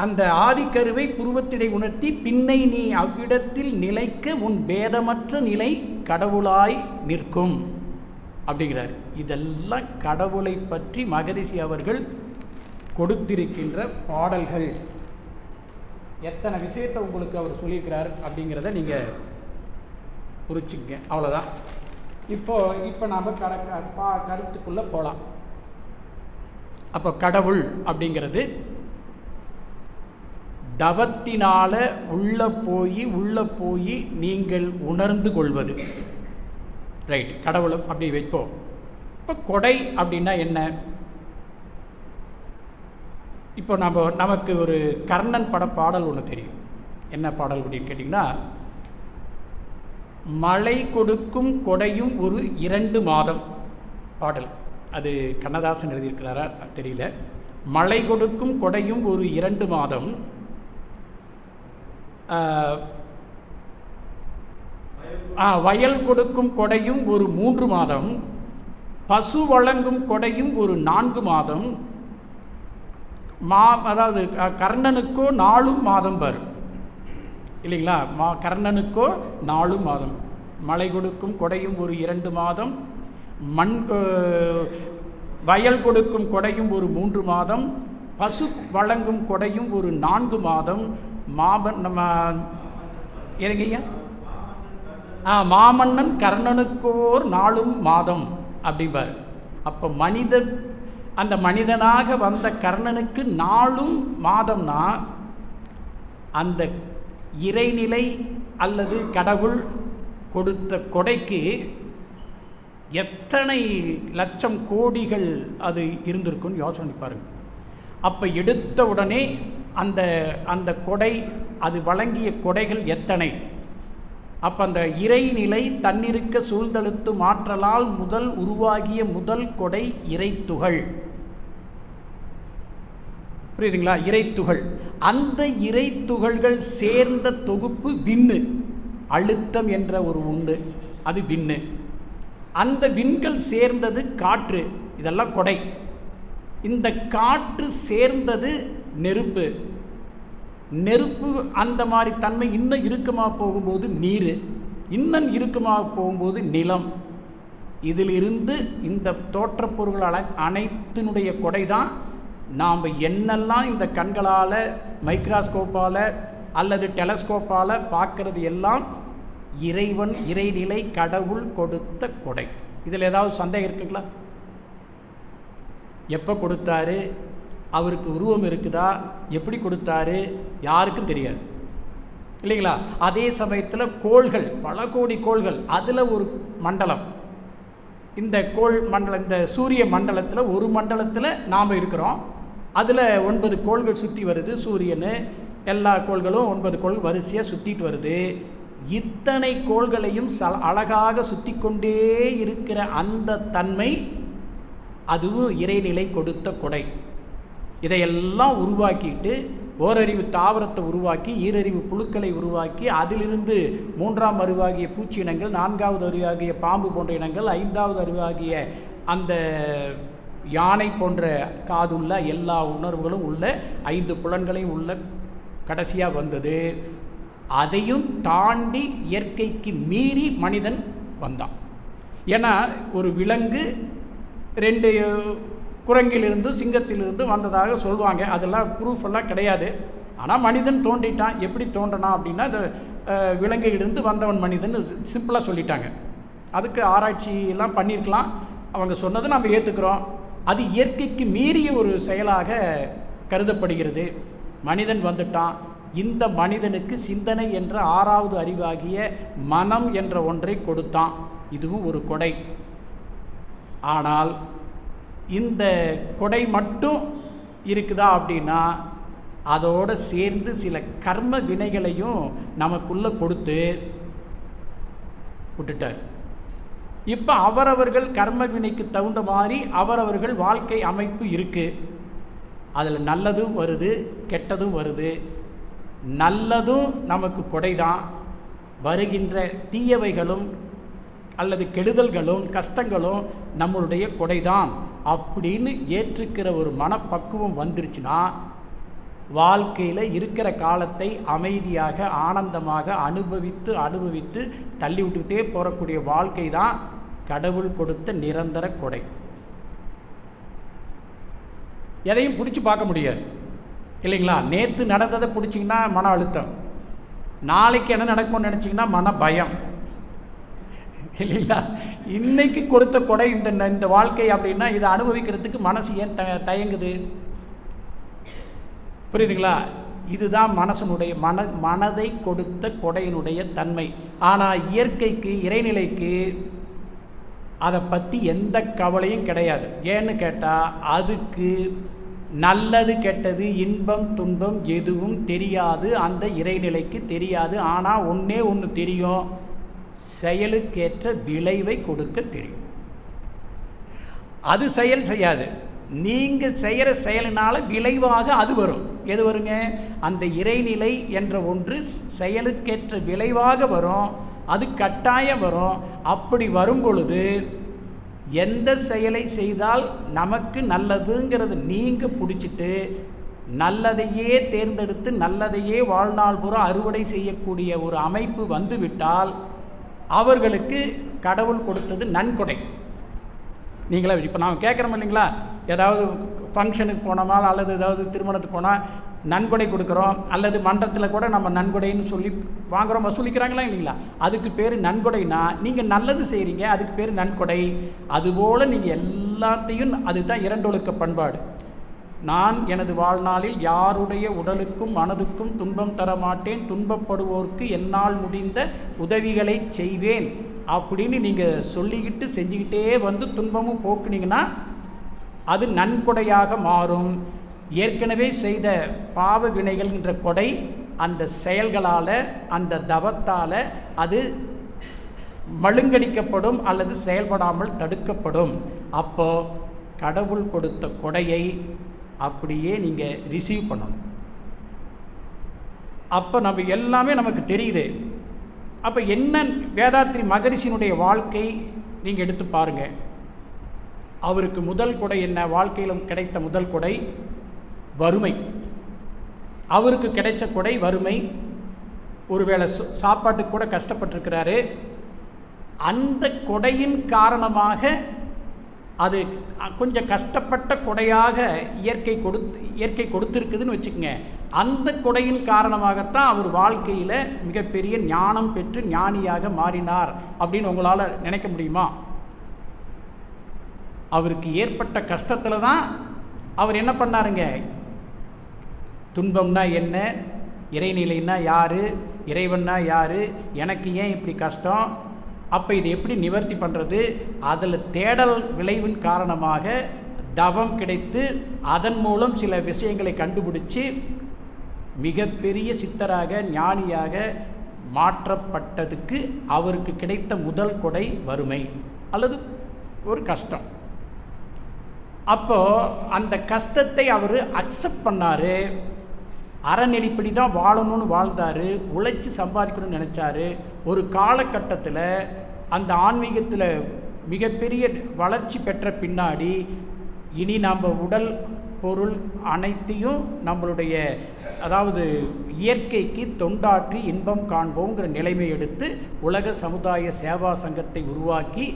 அந்த ஆதிக்கருவை புருவத்திடை உணர்த்தி பின்னை நீ அவ்விடத்தில் நிலைக்க உன் பேதமற்ற நிலை கடவுளாய் நிற்கும் அப்படிங்கிறார். இதெல்லாம் கடவுளை பற்றி மகரிஷி அவர்கள் கொடுத்திருக்கின்ற பாடல்கள். எத்தனை விஷயத்தை உங்களுக்கு அவர் சொல்லியிருக்கிறார் அப்படிங்கிறத நீங்கள் புரிச்சுங்க. அவ்வளோதான். இப்போ நாம் கருத்துக்குள்ளே போகலாம். அப்போ கடவுள் அப்படிங்கிறது தவத்தினால உள்ள போய் நீங்கள் உணர்ந்து கொள்வது. ரைட், கடவுளை அப்படி வைப்போம். இப்போ கொடை அப்படின்னா என்ன? இப்போ நமக்கு ஒரு கர்ணன் பட பாடல் ஒன்று தெரியும். என்ன பாடல் அப்படின்னு கேட்டிங்கன்னா, மழை கொடுக்கும் கொடையும் ஒரு 2 மாதம் பாடல். அது கண்ணதாசன் எழுதியிருக்கிறாரா தெரியல. மழை கொடுக்கும் கொடையும் ஒரு 2 மாதம், வயல் கொடுக்கும் கொடையும் ஒரு 3 மாதம், பசு வழங்கும் கொடையும் ஒரு 4 மாதம், அதாவது கர்ணனுக்கோ 4 மாதம் வரும் இல்லைங்களா? கர்ணனுக்கோ 4 மாதம். மழை கொடுக்கும் கொடையும் ஒரு 2 மாதம், வயல் கொடுக்கும் கொடையும் ஒரு 3 மாதம், பசு வழங்கும் கொடையும் ஒரு 4 மாதம், நம்ம எதுங்கய்யா மாமன்னன் கர்ணனுக்கோர் 4 மாதம் அப்படிம்பார். அப்போ அந்த மனிதனாக வந்த கர்ணனுக்கு 4 மாதம்னா அந்த இறைநிலை அல்லது கடவுள் கொடுத்த கொடைக்கு எத்தனை லட்சம் கோடிகள் அது இருந்திருக்குன்னு யோசனை பாருங்கள். அப்போ எடுத்த உடனே அந்த கொடை, அது வழங்கிய கொடைகள் எத்தனை? அப்போ அந்த இறைநிலை தன்னிருக்க சூழ்ந்தெழுத்து மாற்றலால் உருவாகிய முதல் கொடை இறைத்துகள். புரியுதுங்களா? இறைத்துகள். அந்த இறைத்துகள்கள் சேர்ந்த தொகுப்பு விண்ணு. அழுத்தம் என்ற ஒரு உண்டு, அது விண்ணு. அந்த விண்கள் சேர்ந்தது காற்று. இதெல்லாம் கொடை. இந்த காற்று சேர்ந்தது நெருப்பு. நெருப்பு அந்த மாதிரி தன்மை இன்னும் இறுக்கமாக போகும்போது நீர், இன்னும் இறுக்கமாக போகும்போது நிலம். இதிலிருந்து இந்த தோற்றப்பொருள்கள் அனைத்தினுடைய கொடை தான் நாம் என்னெல்லாம் இந்த கண்களால், மைக்ராஸ்கோப்பால் அல்லது டெலஸ்கோப்பால் பார்க்கறது எல்லாம் இறைவன், இறைநிலை, கடவுள் கொடுத்த கொடை. இதில் ஏதாவது சந்தேகம் இருக்குங்களா? எப்போ கொடுத்தாரு, அவருக்கு உருவம் இருக்குதா, எப்படி கொடுத்தாரு, யாருக்கும் தெரியாது இல்லைங்களா? அதே சமயத்தில் கோள்கள், பல கோடி கோள்கள், அதில் ஒரு மண்டலம், இந்த கோள் மண்டலம், இந்த சூரிய மண்டலத்தில் ஒரு மண்டலத்தில் நாம் இருக்கிறோம். அதில் 9 கோள்கள் சுற்றி வருது. சூரியன், எல்லா கோள்களும் 9 கோள் வரிசையாக சுற்றிட்டு வருது. இத்தனை கோள்களையும் அழகாக சுற்றி கொண்டே இருக்கிற அந்த தன்மை, அதுவும் இறைநிலை கொடுத்த கொடை. இதையெல்லாம் உருவாக்கிட்டு ஓரறிவு தாவரத்தை உருவாக்கி, ஈரறிவு புழுக்களை உருவாக்கி, அதிலிருந்து 3ஆம் அறிவாகிய பூச்சி இனங்கள், 4வது அறிவாகிய பாம்பு போன்ற இனங்கள், 5வது அறிவாகிய அந்த யானை போன்ற காதுள்ள எல்லா உணர்வுகளும் உள்ள 5 புலன்களையும் உள்ள கடைசியாக வந்தது. அதையும் தாண்டி இயற்கைக்கு மீறி மனிதன் வந்தான். ஏன்னா ஒரு விலங்கு 2 குரங்கிலிருந்து சிங்கத்திலிருந்து வந்ததாக சொல்லுவாங்க. அதெல்லாம் ப்ரூஃபெல்லாம் கிடையாது. ஆனால் மனிதன் தோன்றிட்டான். எப்படி தோன்றினான் அப்படின்னா, அது விலங்கிலிருந்து வந்தவன் மனிதன் சிம்பிளாக சொல்லிட்டாங்க. அதுக்கு ஆராய்ச்சியெல்லாம் பண்ணியிருக்கலாம். அவங்க சொன்னதை நம்ம ஏற்றுக்கிறோம். அது இயற்கைக்கு மீறிய ஒரு செயலாக கருதப்படுகிறது. மனிதன் வந்துட்டான். இந்த மனிதனுக்கு சிந்தனை என்ற 6வது அறிவாகிய மனம் என்ற ஒன்றை கொடுத்தான். இதுவும் ஒரு கொடை. ஆனால் இந்த கொடை மட்டும் இருக்குதா அப்படின்னா, அதோடு சேர்ந்து சில கர்ம வினைகளையும் நமக்குள்ளே கொடுத்து விட்டுட்டார். இப்போ அவரவர்கள் கர்ம வினைக்கு தகுந்த மாதிரி அவரவர்கள் வாழ்க்கை அமைப்பு இருக்குது. அதில் நல்லதும் வருது, கெட்டதும் வருது. நல்லதும் நமக்கு கொடை தான். வருகின்ற தீயவைகளும் அல்லது கெடுதல்களும் கஷ்டங்களும் நம்மளுடைய கொடைதான் அப்படின்னு ஏற்றுக்கிற ஒரு மனப்பக்குவம் வந்துருச்சுன்னா, வாழ்க்கையில் இருக்கிற காலத்தை அமைதியாக ஆனந்தமாக அனுபவித்து தள்ளி விட்டுக்கிட்டே போகக்கூடிய வாழ்க்கை தான் கடவுள் கொடுத்த நிரந்தர கொடை. எதையும் பிடிச்சி பார்க்க முடியாது இல்லைங்களா? நேற்று நடந்ததை பிடிச்சிங்கன்னா மன அழுத்தம், நாளைக்கு என்ன நடக்கும்னு நினச்சிங்கன்னா மன பயம் இல்லைங்களா? இன்னைக்கு கொடுத்த கொடை இந்த வாழ்க்கை அப்படின்னா இதை அனுபவிக்கிறதுக்கு மனசு ஏன் தயங்குது? புரியுதுங்களா? இதுதான் மனசனுடைய மனதை கொடுத்த கொடையினுடைய தன்மை. ஆனால் இயற்கைக்கு, இறைநிலைக்கு அதை பற்றி எந்த கவலையும் கிடையாது. ஏன்னு கேட்டால் அதுக்கு நல்லது கெட்டது இன்பம் துன்பம் எதுவும் தெரியாது, அந்த இறைநிலைக்கு தெரியாது. ஆனால் ஒன்றே ஒன்று தெரியும், செயலுக்கேற்ற விளைவை கொடுக்க தெரியும். அது செயல் செய்யாது, நீங்கள் செய்கிற செயலினால் விளைவாக அது வரும். எது வருங்க? அந்த இறைநிலை என்ற ஒன்று செயலுக்கேற்ற விளைவாக வரும், அது கட்டாயம் வரும். அப்படி வரும் பொழுது எந்த செயலை செய்தால் நமக்கு நல்லதுங்கிறது நீங்கள் பிடிச்சிட்டு நல்லதையே தேர்ந்தெடுத்து நல்லதையே வாழ்நாள் பூரா அறுவடை செய்யக்கூடிய ஒரு அமைப்பு வந்துவிட்டால் அவர்களுக்கு கடவுள் கொடுத்தது நன்கொடை. நீங்களா இப்போ நான் கேட்குறோம் இல்லைங்களா, ஏதாவது ஃபங்க்ஷனுக்கு போனோமால் அல்லது ஏதாவது திருமணத்துக்கு போனால் நன்கொடை கொடுக்குறோம், அல்லது மன்றத்தில் கூட நம்ம நன்கொடைன்னு சொல்லி வாங்குகிறோம், வசூலிக்கிறாங்களா இல்லைங்களா? அதுக்கு பேர் நன்கொடைனா நீங்கள் நல்லது செய்கிறீங்க, அதுக்கு பேர் நன்கொடை. அதுபோல் நீங்கள் எல்லாத்தையும், அதுதான் இரண்டொழுக்க பண்பாடு. நான் எனது வாழ்நாளில் யாருடைய உடலுக்கும் மனதுக்கும் துன்பம் தர மாட்டேன், துன்பப்படுவோருக்கு என்னால் முடிந்த உதவிகளை செய்வேன் அப்படின்னு நீங்கள் சொல்லிக்கிட்டு செஞ்சுக்கிட்டே வந்து துன்பமும் போக்குனீங்கன்னா அது நன்கொடையாக மாறும். ஏற்கனவே செய்த பாவ வினைகள்ன்ற கொடை அந்த செயல்களால் அந்த தவத்தால் அது மழுங்கடிக்கப்படும் அல்லது செயல்படாமல் தடுக்கப்படும். அப்போது கடவுள் கொடுத்த கொடையை அப்படியே நீங்கள் ரிசீவ் பண்ணணும். அப்போ நம்ம எல்லாமே நமக்கு தெரியுது. அப்போ என்ன வேதாத்ரி மகரிஷியினுடைய வாழ்க்கை நீங்கள் எடுத்து பாருங்கள். அவருக்கு முதல் கொடை என்ன? வாழ்க்கையில் கிடைத்த முதல் கொடை வறுமை. அவருக்கு கிடைச்ச கொடை வறுமை. ஒருவேளை சாப்பாட்டுக்கு கூட கஷ்டப்பட்டிருக்கிறாரு. அந்த கொடையின் காரணமாக, அது கொஞ்சம் கஷ்டப்பட்ட கொடையாக இயற்கை கொடுத்துருக்குதுன்னு வச்சுக்கோங்க. அந்த கொடையின் காரணமாகத்தான் அவர் வாழ்க்கையில் மிகப்பெரிய ஞானம் பெற்று ஞானியாக மாறினார் அப்படின்னு உங்களால் நினைக்க முடியுமா? அவருக்கு ஏற்பட்ட கஷ்டத்தில் தான் அவர் என்ன பண்ணாருங்க, துன்பம்னா என்ன, இறைநிலைன்னா யார், இறைவன்னா யார், எனக்கு ஏன் இப்படி கஷ்டம், அப்போ இது எப்படி நிவர்த்தி பண்ணுறது, அதில் தேடல் விளைவின் காரணமாக தவம் கிடைத்து அதன் மூலம் சில விஷயங்களை கண்டுபிடிச்சி மிகப்பெரிய சித்தராக ஞானியாக மாற்றப்பட்டதுக்கு அவருக்கு கிடைத்த முதல் கொடை வறுமை அல்லது ஒரு கஷ்டம். அப்போது அந்த கஷ்டத்தை அவர் அக்செப்ட் பண்ணார். அறநெறிப்படி தான் வாழணும்னு வாழ்ந்தார், உழைச்சி சம்பாதிக்கணும்னு நினச்சார். ஒரு காலகட்டத்தில் அந்த ஆன்மீகத்தில் மிகப்பெரிய வளர்ச்சி பெற்ற பின்னாடி இனி நம்ம உடல் பொருள் அனைத்தையும் நம்மளுடைய அதாவது இயற்கைக்கு தொண்டாற்றி இன்பம் காண்போங்கிற நிலைமை எடுத்து உலக சமுதாய சேவா சங்கத்தை உருவாக்கி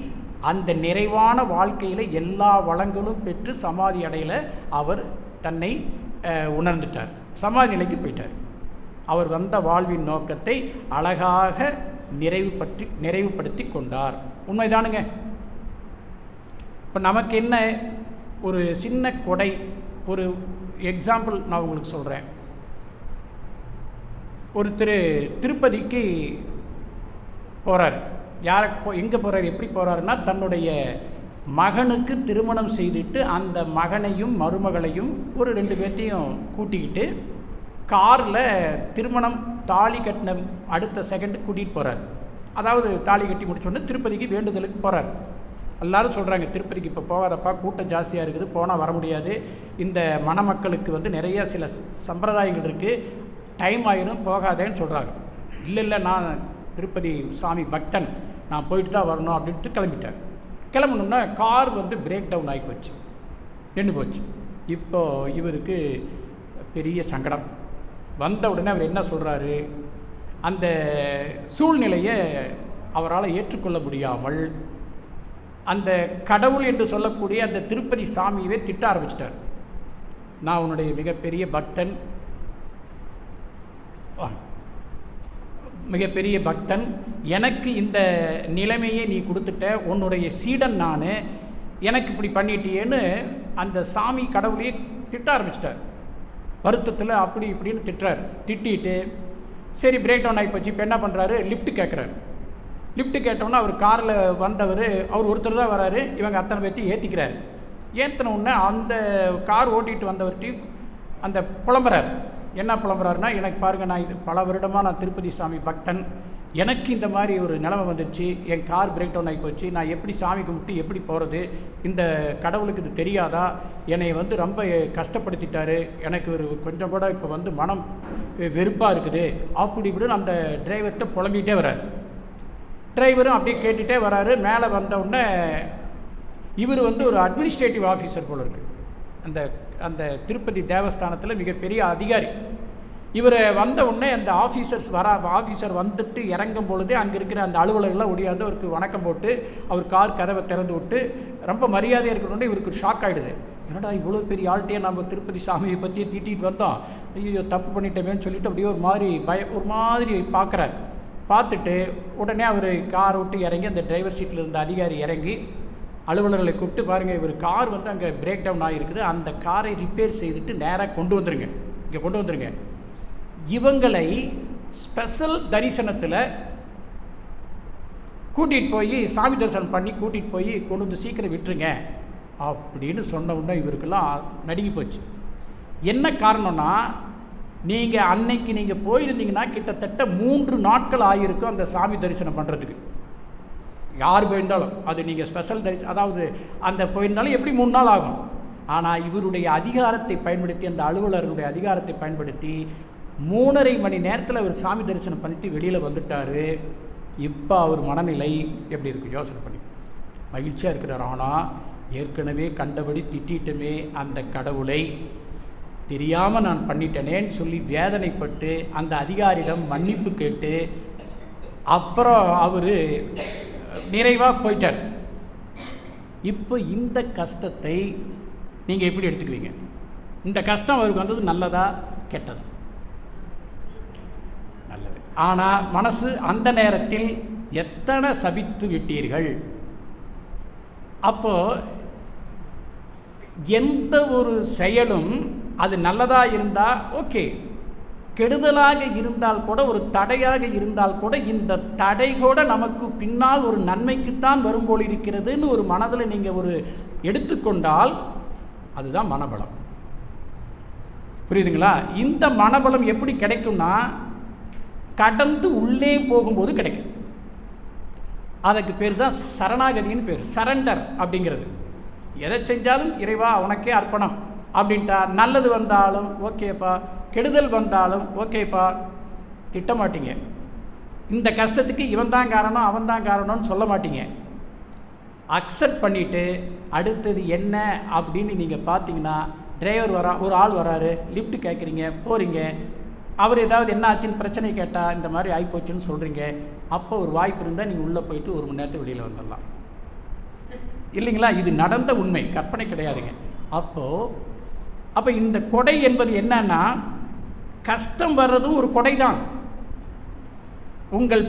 அந்த நிறைவான வாழ்க்கையில் எல்லா வளங்களும் பெற்று சமாதி அடையில் அவர் தன்னை உணர்ந்துட்டார், சமாதி நிலைக்கு போயிட்டார். அவர் வந்த வாழ்வின் நோக்கத்தை அழகாக நிறைவுபடுத்தி கொண்டார். உண்மைதானுங்க. இப்போ நமக்கு என்ன ஒரு சின்ன கொடை, ஒரு எக்ஸாம்பிள் நான் உங்களுக்கு சொல்கிறேன். ஒருத்தர் திருப்பதிக்கு போகிறார். எங்கே போகிறார், எப்படி போகிறாருன்னா, தன்னுடைய மகனுக்கு திருமணம் செய்துட்டு அந்த மகனையும் மருமகளையும் ஒரு 2 பேர்த்தையும் கூட்டிக்கிட்டு காரில் திருமணம் தாலி கட்டின அடுத்த செகண்டு கூட்டிகிட்டு போகிறார். அதாவது தாலி கட்டி முடிச்சோடனே திருப்பதிக்கு வேண்டுதலுக்கு போகிறார். எல்லோரும் சொல்கிறாங்க, திருப்பதிக்கு இப்போ போகாதப்பா, கூட்டம் ஜாஸ்தியாக இருக்குது, போனால் வர முடியாது, இந்த மணமக்களுக்கு நிறைய சில சம்பிரதாயங்கள் இருக்குது, டைம் ஆயிரும், போகாதேன்னு சொல்கிறாங்க. இல்லை நான் திருப்பதி சாமி பக்தன், நான் போயிட்டு தான் வரணும் அப்படின்ட்டு கிளம்பிட்டார். கிளம்பணுன்னா கார் பிரேக் டவுன் ஆகி போச்சு, நின்று போச்சு. இப்போது இவருக்கு பெரிய சங்கடம். வந்த உடனே அவர் என்ன சொல்கிறாரு, அந்த சூழ்நிலையை அவரால் ஏற்றுக்கொள்ள முடியாமல் அந்த கடவுள் என்று சொல்லக்கூடிய அந்த திருப்பதி சாமியவே திட்ட ஆரம்பிச்சிட்டார். நான் உன்னுடைய மிகப்பெரிய பக்தன், மிகப்பெரிய பக்தன், எனக்கு இந்த நிலைமையை நீ கொடுத்துட்ட, உன்னுடைய சீடன் நான், எனக்கு இப்படி பண்ணிட்டியேன்னு அந்த சாமி கடவுளையே திட்ட ஆரம்பிச்சிட்டார். வருத்தத்தில் அப்படி இப்படின்னு திட்டுறார். திட்டிட்டு சரி பிரேக் டவுன் ஆகி போச்சு. இப்போ என்ன பண்ணுறாரு, லிஃப்ட் கேட்குறாரு. லிஃப்ட் கேட்டோன்னா அவர் காரில் வந்தவர், அவர் ஒருத்தர் தான் வராரு, இவங்க அத்தனை பேர்த்தையும் ஏற்றிக்கிறார். ஏற்றின உடனே அந்த கார் ஓட்டிகிட்டு வந்தவர்கிட்டையும் அந்த புலம்புறார். என்ன புலம்புறாருன்னா, எனக்கு பாருங்கள், நான் இது பல வருடமாக நான் திருப்பதி சாமி பக்தன், எனக்கு இந்த மாதிரி ஒரு நிலைமை வந்துடுச்சு, என் கார் பிரேக் டவுன் ஆகி போச்சு, நான் எப்படி சாமி கும்பிட்டு எப்படி போகிறது, இந்த கடவுளுக்கு இது தெரியாதா, என்னை ரொம்ப கஷ்டப்படுத்திட்டாரு, எனக்கு ஒரு கொஞ்சம் கூட இப்போ மனம் வெறுப்பாக இருக்குது அப்படி இப்படின்னு அந்த டிரைவர்கிட்ட புலம்பிக்கிட்டே வர்றார். டிரைவரும் அப்படியே கேட்டுகிட்டே வராரு. மேலே வந்தவுடனே இவர் ஒரு அட்மினிஸ்ட்ரேட்டிவ் ஆஃபீஸர் போல இருக்குது, அந்த அந்த திருப்பதி தேவஸ்தானத்தில் மிகப்பெரிய அதிகாரி. இவர் வந்த உடனே அந்த ஆஃபீஸர் வந்துட்டு இறங்கும் பொழுதே அங்கே இருக்கிற அந்த அலுவலர்கள்லாம் ஒடியாந்து அவருக்கு வணக்கம் போட்டு அவர் கார் கதவை திறந்து விட்டு ரொம்ப மரியாதையாக இருக்கணும்னு இவருக்கு ஷாக் ஆகிடுது. என்னடா இவ்வளோ பெரிய ஆள்கிட்டே நம்ம திருப்பதி சாமியை பற்றியே தீட்டிகிட்டு வந்தோம், ஐயோ தப்பு பண்ணிட்டோமேன்னு சொல்லிட்டு அப்படியே ஒரு மாதிரி பார்க்குறாரு. பார்த்துட்டு உடனே அவர் கார் விட்டு இறங்கி அந்த டிரைவர் சீட்டில் இருந்த அதிகாரி இறங்கி அலுவலர்களை கூப்பிட்டு, பாருங்கள் இவர் கார் அங்கே பிரேக் டவுன் ஆகிருக்குது, அந்த காரை ரிப்பேர் செய்துட்டு நேராக கொண்டு வந்துருங்க, இங்கே கொண்டு வந்துருங்க, இவங்களை ஸ்பெஷல் தரிசனத்தில் கூட்டிகிட்டு போய் சாமி தரிசனம் பண்ணி கூட்டிகிட்டு போய் கொண்டு வந்து சீக்கிரம் விட்டுருங்க அப்படின்னு சொன்ன உடனே இவருக்கெல்லாம் நடுங்கி போச்சு. என்ன காரணம்னா, அன்னைக்கு நீங்கள் போயிருந்தீங்கன்னா கிட்டத்தட்ட 3 நாட்கள் ஆகியிருக்கும் அந்த சாமி தரிசனம் பண்ணுறதுக்கு. யார் போயிருந்தாலும் அது நீங்கள் ஸ்பெஷல் அதாவது அந்த போயிருந்தாலும் எப்படி 3 நாள் ஆகும். ஆனால் இவருடைய அதிகாரத்தை பயன்படுத்தி, அந்த அலுவலருடைய அதிகாரத்தை பயன்படுத்தி 3.5 மணி நேரத்தில் அவர் சாமி தரிசனம் பண்ணிட்டு வெளியில் வந்துட்டார். இப்போ அவர் மனநிலை எப்படி இருக்குது யோசனை பண்ணி மகிழ்ச்சியாக இருக்கிறார். ஆனால் ஏற்கனவே கண்டபடி திட்டிட்டமே அந்த கடவுளை, தெரியாமல் நான் பண்ணிட்டேனேன்னு சொல்லி வேதனைப்பட்டு அந்த அதிகாரியிடம் மன்னிப்பு கேட்டு அப்புறம் அவர் நிறைவாக போயிட்டார். இப்போ இந்த கஷ்டத்தை நீங்கள் எப்படி எடுத்துக்குவீங்க? இந்த கஷ்டம் அவருக்கு வந்தது நல்லதா கெட்டதா? நல்லது. ஆனால் மனசு அந்த நேரத்தில் எத்தனை சபித்து விட்டீர்கள். அப்போது எந்த ஒரு செயலும் அது நல்லதாக இருந்தால் ஓகே, கெடுதலாக இருந்தால் கூட, ஒரு தடையாக இருந்தால் கூட, இந்த தடை கூட நமக்கு பின்னால் ஒரு நன்மைக்குத்தான் வரும்போல் இருக்கிறதுன்னு ஒரு மனதில் நீங்கள் ஒரு எடுத்துக்கொண்டால் அதுதான் மனபலம். புரியுதுங்களா? இந்த மனபலம் எப்படி கிடைக்கும்னா, கடந்து உள்ளே போகும்போது கிடைக்கும். அதுக்கு பேர் தான் சரணாகதின்னு பேர். சரண்டர் அப்படிங்கிறது. எதை செஞ்சாலும் இறைவா உனக்கே அர்ப்பணம் அப்படின்ட்டா, நல்லது வந்தாலும் ஓகேப்பா, கெடுதல் வந்தாலும் ஓகேப்பா, திட்டமாட்டீங்க. இந்த கஷ்டத்துக்கு இவன் தான் காரணம் அவன் தான் காரணம்னு சொல்ல மாட்டீங்க. அக்செப்ட் பண்ணிவிட்டு அடுத்தது என்ன அப்படின்னு நீங்கள் பார்த்தீங்கன்னா, டிரைவர் ஒரு ஆள் வராரு, லிஃப்ட் கேட்குறீங்க, போகிறீங்க, அவர் ஏதாவது என்ன ஆச்சுன்னு பிரச்சனை கேட்டால் இந்த மாதிரி ஆகிப்போச்சுன்னு சொல்கிறீங்க. அப்போ ஒரு வாய்ப்பு இருந்தால் நீங்கள் உள்ளே போயிட்டு 1 மணி நேரத்துக்கு வெளியில் வந்துடலாம், இல்லைங்களா? இது நடந்த உண்மை, கற்பனை கிடையாதுங்க. அப்போ இந்த கொடை என்பது என்னன்னா, கஷ்டம் வர்றதும் ஒரு கொடை தான். உங்கள்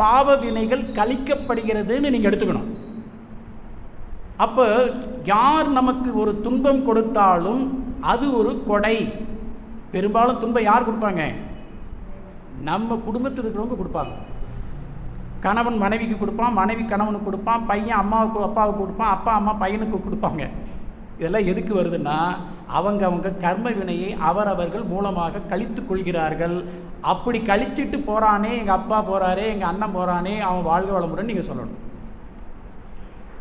பாவ வினைகள் கழிக்கப்படுகிறதுன்னு நீங்கள் எடுத்துக்கணும். அப்போ யார் நமக்கு ஒரு துன்பம் கொடுத்தாலும் அது ஒரு கொடை. பெரும்பாலும் துன்பம் யார் கொடுப்பாங்க? நம்ம குடும்பத்தில் இருக்கிறவங்க கொடுப்பாங்க. கணவன் மனைவிக்கு கொடுப்பான், மனைவி கணவனுக்கு கொடுப்பான், பையன் அம்மாவுக்கு அப்பாவுக்கு கொடுப்பான், அப்பா அம்மா பையனுக்கு கொடுப்பாங்க. இதெல்லாம் எதுக்கு வருதுன்னா, அவங்க கர்ம வினையை அவரவர்கள் மூலமாக கழித்து கொள்கிறார்கள். அப்படி கழிச்சிட்டு போகிறானே, எங்கள் அப்பா போகிறாரே, எங்கள் அண்ணன் போகிறானே, அவன் வாழ்க வளமுடன் நீங்கள் சொல்லணும்.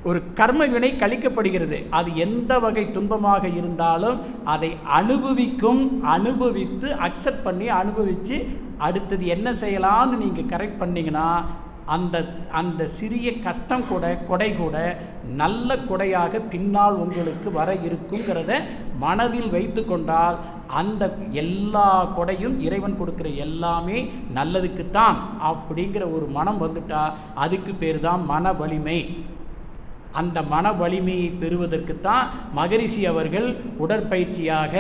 ஒரு கர்ம வினை கழிக்கப்படுகிறது. அது எந்த வகை துன்பமாக இருந்தாலும் அதை அனுபவித்து அக்செப்ட் பண்ணி அனுபவித்து அடுத்தது என்ன செய்யலான்னு நீங்கள் கரெக்ட் பண்ணிங்கன்னா, அந்த சிறிய கஷ்டம் கூட, கொடை கூட நல்ல கொடையாக பின்னால் உங்களுக்கு வர இருக்குங்கிறத மனதில் வைத்து கொண்டால், அந்த எல்லா கொடையும் இறைவன் கொடுக்குற எல்லாமே நல்லதுக்குத்தான் அப்படிங்கிற ஒரு மனம் வந்துட்டால் அதுக்கு பேர் தான் மன வலிமை. அந்த மன வலிமையை பெறுவதற்குத்தான் மகரிஷி அவர்கள் உடற்பயிற்சியாக,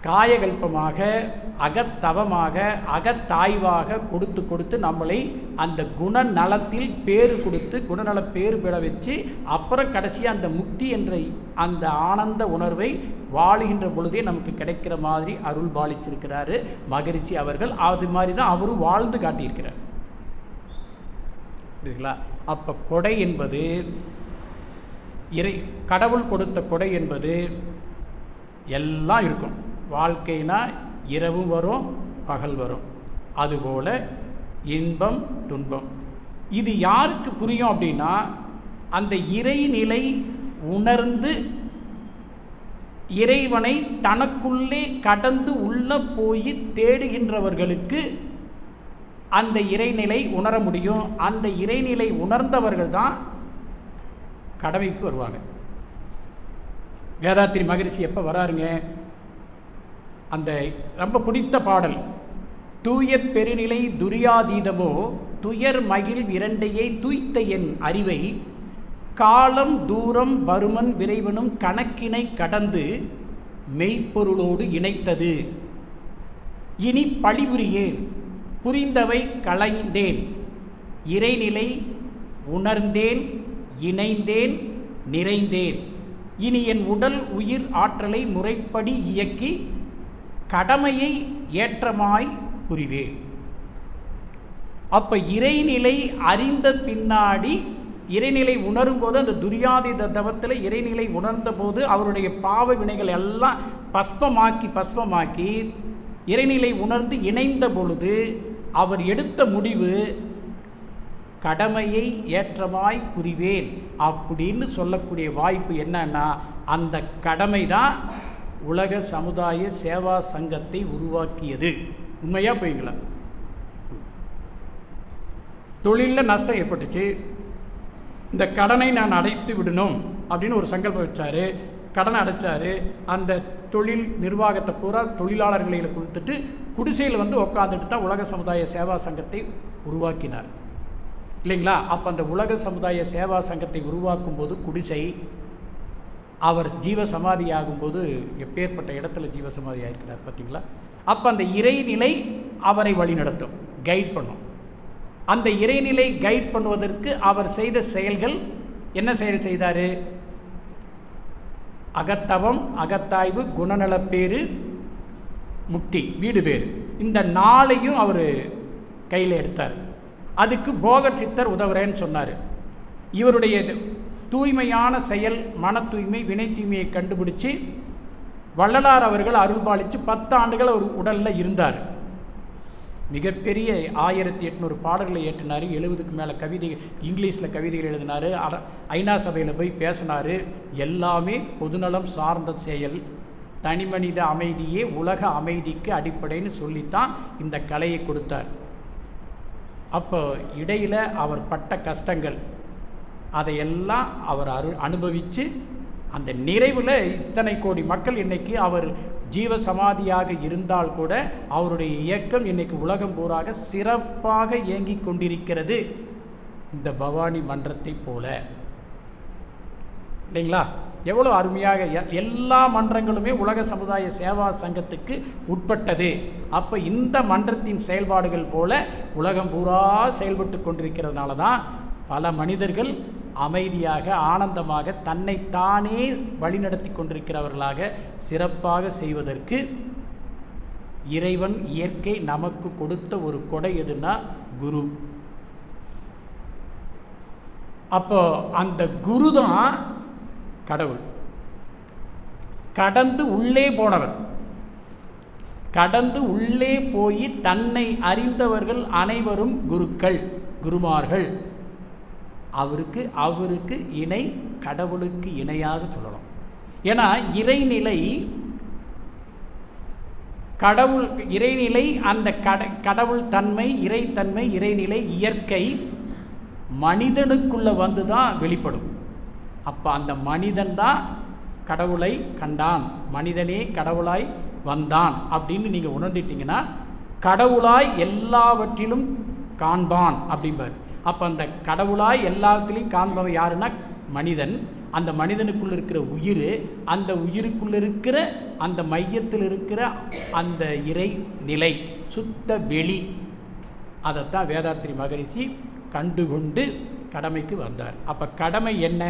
காயகல்பமாக, அகத்தவமாக, அகத்தாய்வாக கொடுத்து நம்மளை அந்த குணநலத்தில் பேறு கொடுத்து, குணநல பேறு பெற வச்சு, அப்புறம் கடைசியாக அந்த முக்தி என்ற அந்த ஆனந்த உணர்வை வாழுகின்ற பொழுதே நமக்கு கிடைக்கிற மாதிரி அருள் பாலிச்சிருக்கிறாரு மகரிஷி அவர்கள். அது மாதிரி தான் அவரும் வாழ்ந்து காட்டியிருக்கிறார். புரியுதுங்களா? அப்போ கொடை என்பது கடவுள் கொடுத்த கொடை என்பது எல்லாம் இருக்கும். வாழ்க்கைனா இரவும் வரும், பகல் வரும். அதுபோல் இன்பம், துன்பம். இது யாருக்கு புரியும் அப்படின்னா, அந்த இறைநிலை உணர்ந்து இறைவனை தனக்குள்ளே கடந்து உள்ள போய் தேடுகின்றவர்களுக்கு அந்த இறைநிலை உணர முடியும். அந்த இறைநிலை உணர்ந்தவர்கள் தான் கடமைக்கு வருவாங்க. வேதாத்திரி மகரிஷி எப்போ வராருங்க? அந்த ரொம்ப பிடித்த பாடல், தூய பெருநிலை துரியாதீதமோ துயர் மகிழ் இரண்டையே தூய்த்த என் அறிவை காலம் தூரம் பருமன் விரைவனும் கணக்கினை கடந்து மெய்ப்பொருளோடு இணைத்தது. இனி பழிபுரியேன், புரிந்தவை களைந்தேன், இறைநிலை உணர்ந்தேன், இணைந்தேன், நிறைந்தேன். இனி என் உடல் உயிர் ஆற்றலை முறைப்படி இயக்கி கடமையை ஏற்றமாய் புரிவேன். அப்ப இறைநிலை அறிந்த பின்னாடி, இறைநிலை உணரும் போது, அந்த துரியாதீத தவத்தில் இறைநிலை உணர்ந்த போது அவருடைய பாவ வினைகள் எல்லாம் பஸ்பமாக்கி இறைநிலை உணர்ந்து இணைந்த பொழுது அவர் எடுத்த முடிவு கடமையை ஏற்றமாய் புரிவேன் அப்படின்னு சொல்லக்கூடிய வாய்ப்பு என்னன்னா, அந்த கடமை தான் உலக சமுதாய சேவா சங்கத்தை உருவாக்கியது. உண்மையா போய்ங்களா? தொழிலில் நஷ்டம் ஏற்பட்டுச்சு, இந்த கடனை நான் அடைத்து விடணும் அப்படின்னு ஒரு சங்கல்பம் வச்சார். கடனை அடைச்சார். அந்த தொழில் நிர்வாகத்தை பூரா தொழிலாளர்களை கொடுத்துட்டு குடிசையில் வந்து உட்காந்துட்டு தான் உலக சமுதாய சேவா சங்கத்தை உருவாக்கினார், இல்லைங்களா? அப்போ அந்த உலக சமுதாய சேவா சங்கத்தை உருவாக்கும் போது குடிசை, அவர் ஜீவசமாதி ஆகும்போது எப்பேற்பட்ட இடத்துல ஜீவசமாதி ஆகிருக்கிறார் பார்த்தீங்களா? அப்போ அந்த இறைநிலை அவரை வழிநடத்தும், கைட் பண்ணும். அந்த இறைநிலை கைட் பண்ணுவதற்கு அவர் செய்த செயல்கள் என்ன செயல் செய்தார்? அகத்தவம், அகத்தாய்வு, குணநலப்பேறு, முக்தி, வீடு பேறு, இந்த 4ஐயும் அவர் கையில் எடுத்தார். அதுக்கு போகர் சித்தர் உதவுறேன்னு சொன்னார். இவருடைய தூய்மையான செயல், மன தூய்மை, வினை தூய்மையை கண்டுபிடிச்சு வள்ளலார் அவர்கள் அருள்பாலித்து 10 ஆண்டுகள் அவர் உடலில் இருந்தார். மிகப்பெரிய 1800 பாடல்களை ஏற்றினார். 70க்கு மேலே கவிதைகள், இங்கிலீஷில் கவிதைகள் எழுதினார். ஐநா சபையில் போய் பேசினார். எல்லாமே பொதுநலம் சார்ந்த செயல், தனிமனித அமைதியே உலக அமைதிக்கு அடிப்படைன்னு சொல்லித்தான் இந்த கலையை கொடுத்தார். அப்போ இடையில் அவர் பட்ட கஷ்டங்கள் அதையெல்லாம் அவர் அனுபவித்து அந்த நிறைவில் இத்தனை கோடி மக்கள் இன்றைக்கி அவர் ஜீவசமாதியாக இருந்தால் கூட அவருடைய இயக்கம் இன்றைக்கி உலகம் பூராக சிறப்பாக இயங்கிக் கொண்டிருக்கிறது, இந்த பவானி மன்றத்தை போல, இல்லைங்களா? எவ்வளோ அருமையாக எல்லா மன்றங்களுமே உலக சமுதாய சேவா சங்கத்துக்கு உட்பட்டது. அப்போ இந்த மன்றத்தின் செயல்பாடுகள் போல உலகம் பூரா செயல்பட்டு கொண்டிருக்கிறதுனால தான் பல மனிதர்கள் அமைதியாக, ஆனந்தமாக, தன்னைத்தானே வழிநடத்தி கொண்டிருக்கிறவர்களாக சிறப்பாக செய்வதற்கு இறைவன், இயற்கை நமக்கு கொடுத்த ஒரு கொடை எதுனா குரு. அப்போ அந்த குரு தான் கடவுள். கடந்து உள்ளே போனவர், கடந்து உள்ளே போய் தன்னை அறிந்தவர்கள் அனைவரும் குருக்கள், குருமார்கள். அவருக்கு இணை கடவுளுக்கு இணையாக சொல்லணும். ஏன்னா இறைநிலை, இறைநிலை அந்த கடவுள் தன்மை, இறைத்தன்மை, இறைநிலை, இயற்கை மனிதனுக்குள்ளே வந்து தான் வெளிப்படும். அப்போ அந்த மனிதன் தான் கடவுளை கண்டான், மனிதனே கடவுளாய் வந்தான் அப்படின்னு நீங்கள் உணர்ந்துட்டீங்கன்னா கடவுளாய் எல்லாவற்றிலும் காண்பான் அப்படிம்பார். அப்போ அந்த கடவுளாய் எல்லாத்திலையும் காண்பவன் யாருன்னா மனிதன். அந்த மனிதனுக்குள்ள இருக்கிற உயிர், அந்த உயிருக்குள்ள இருக்கிற அந்த மையத்தில் இருக்கிற அந்த இறை நிலை, சுத்த வெளி, அதைத்தான் வேதாத்திரி மகரிஷி கண்டுகொண்டு கடமைக்கு வந்தார். அப்போ கடமை என்ன?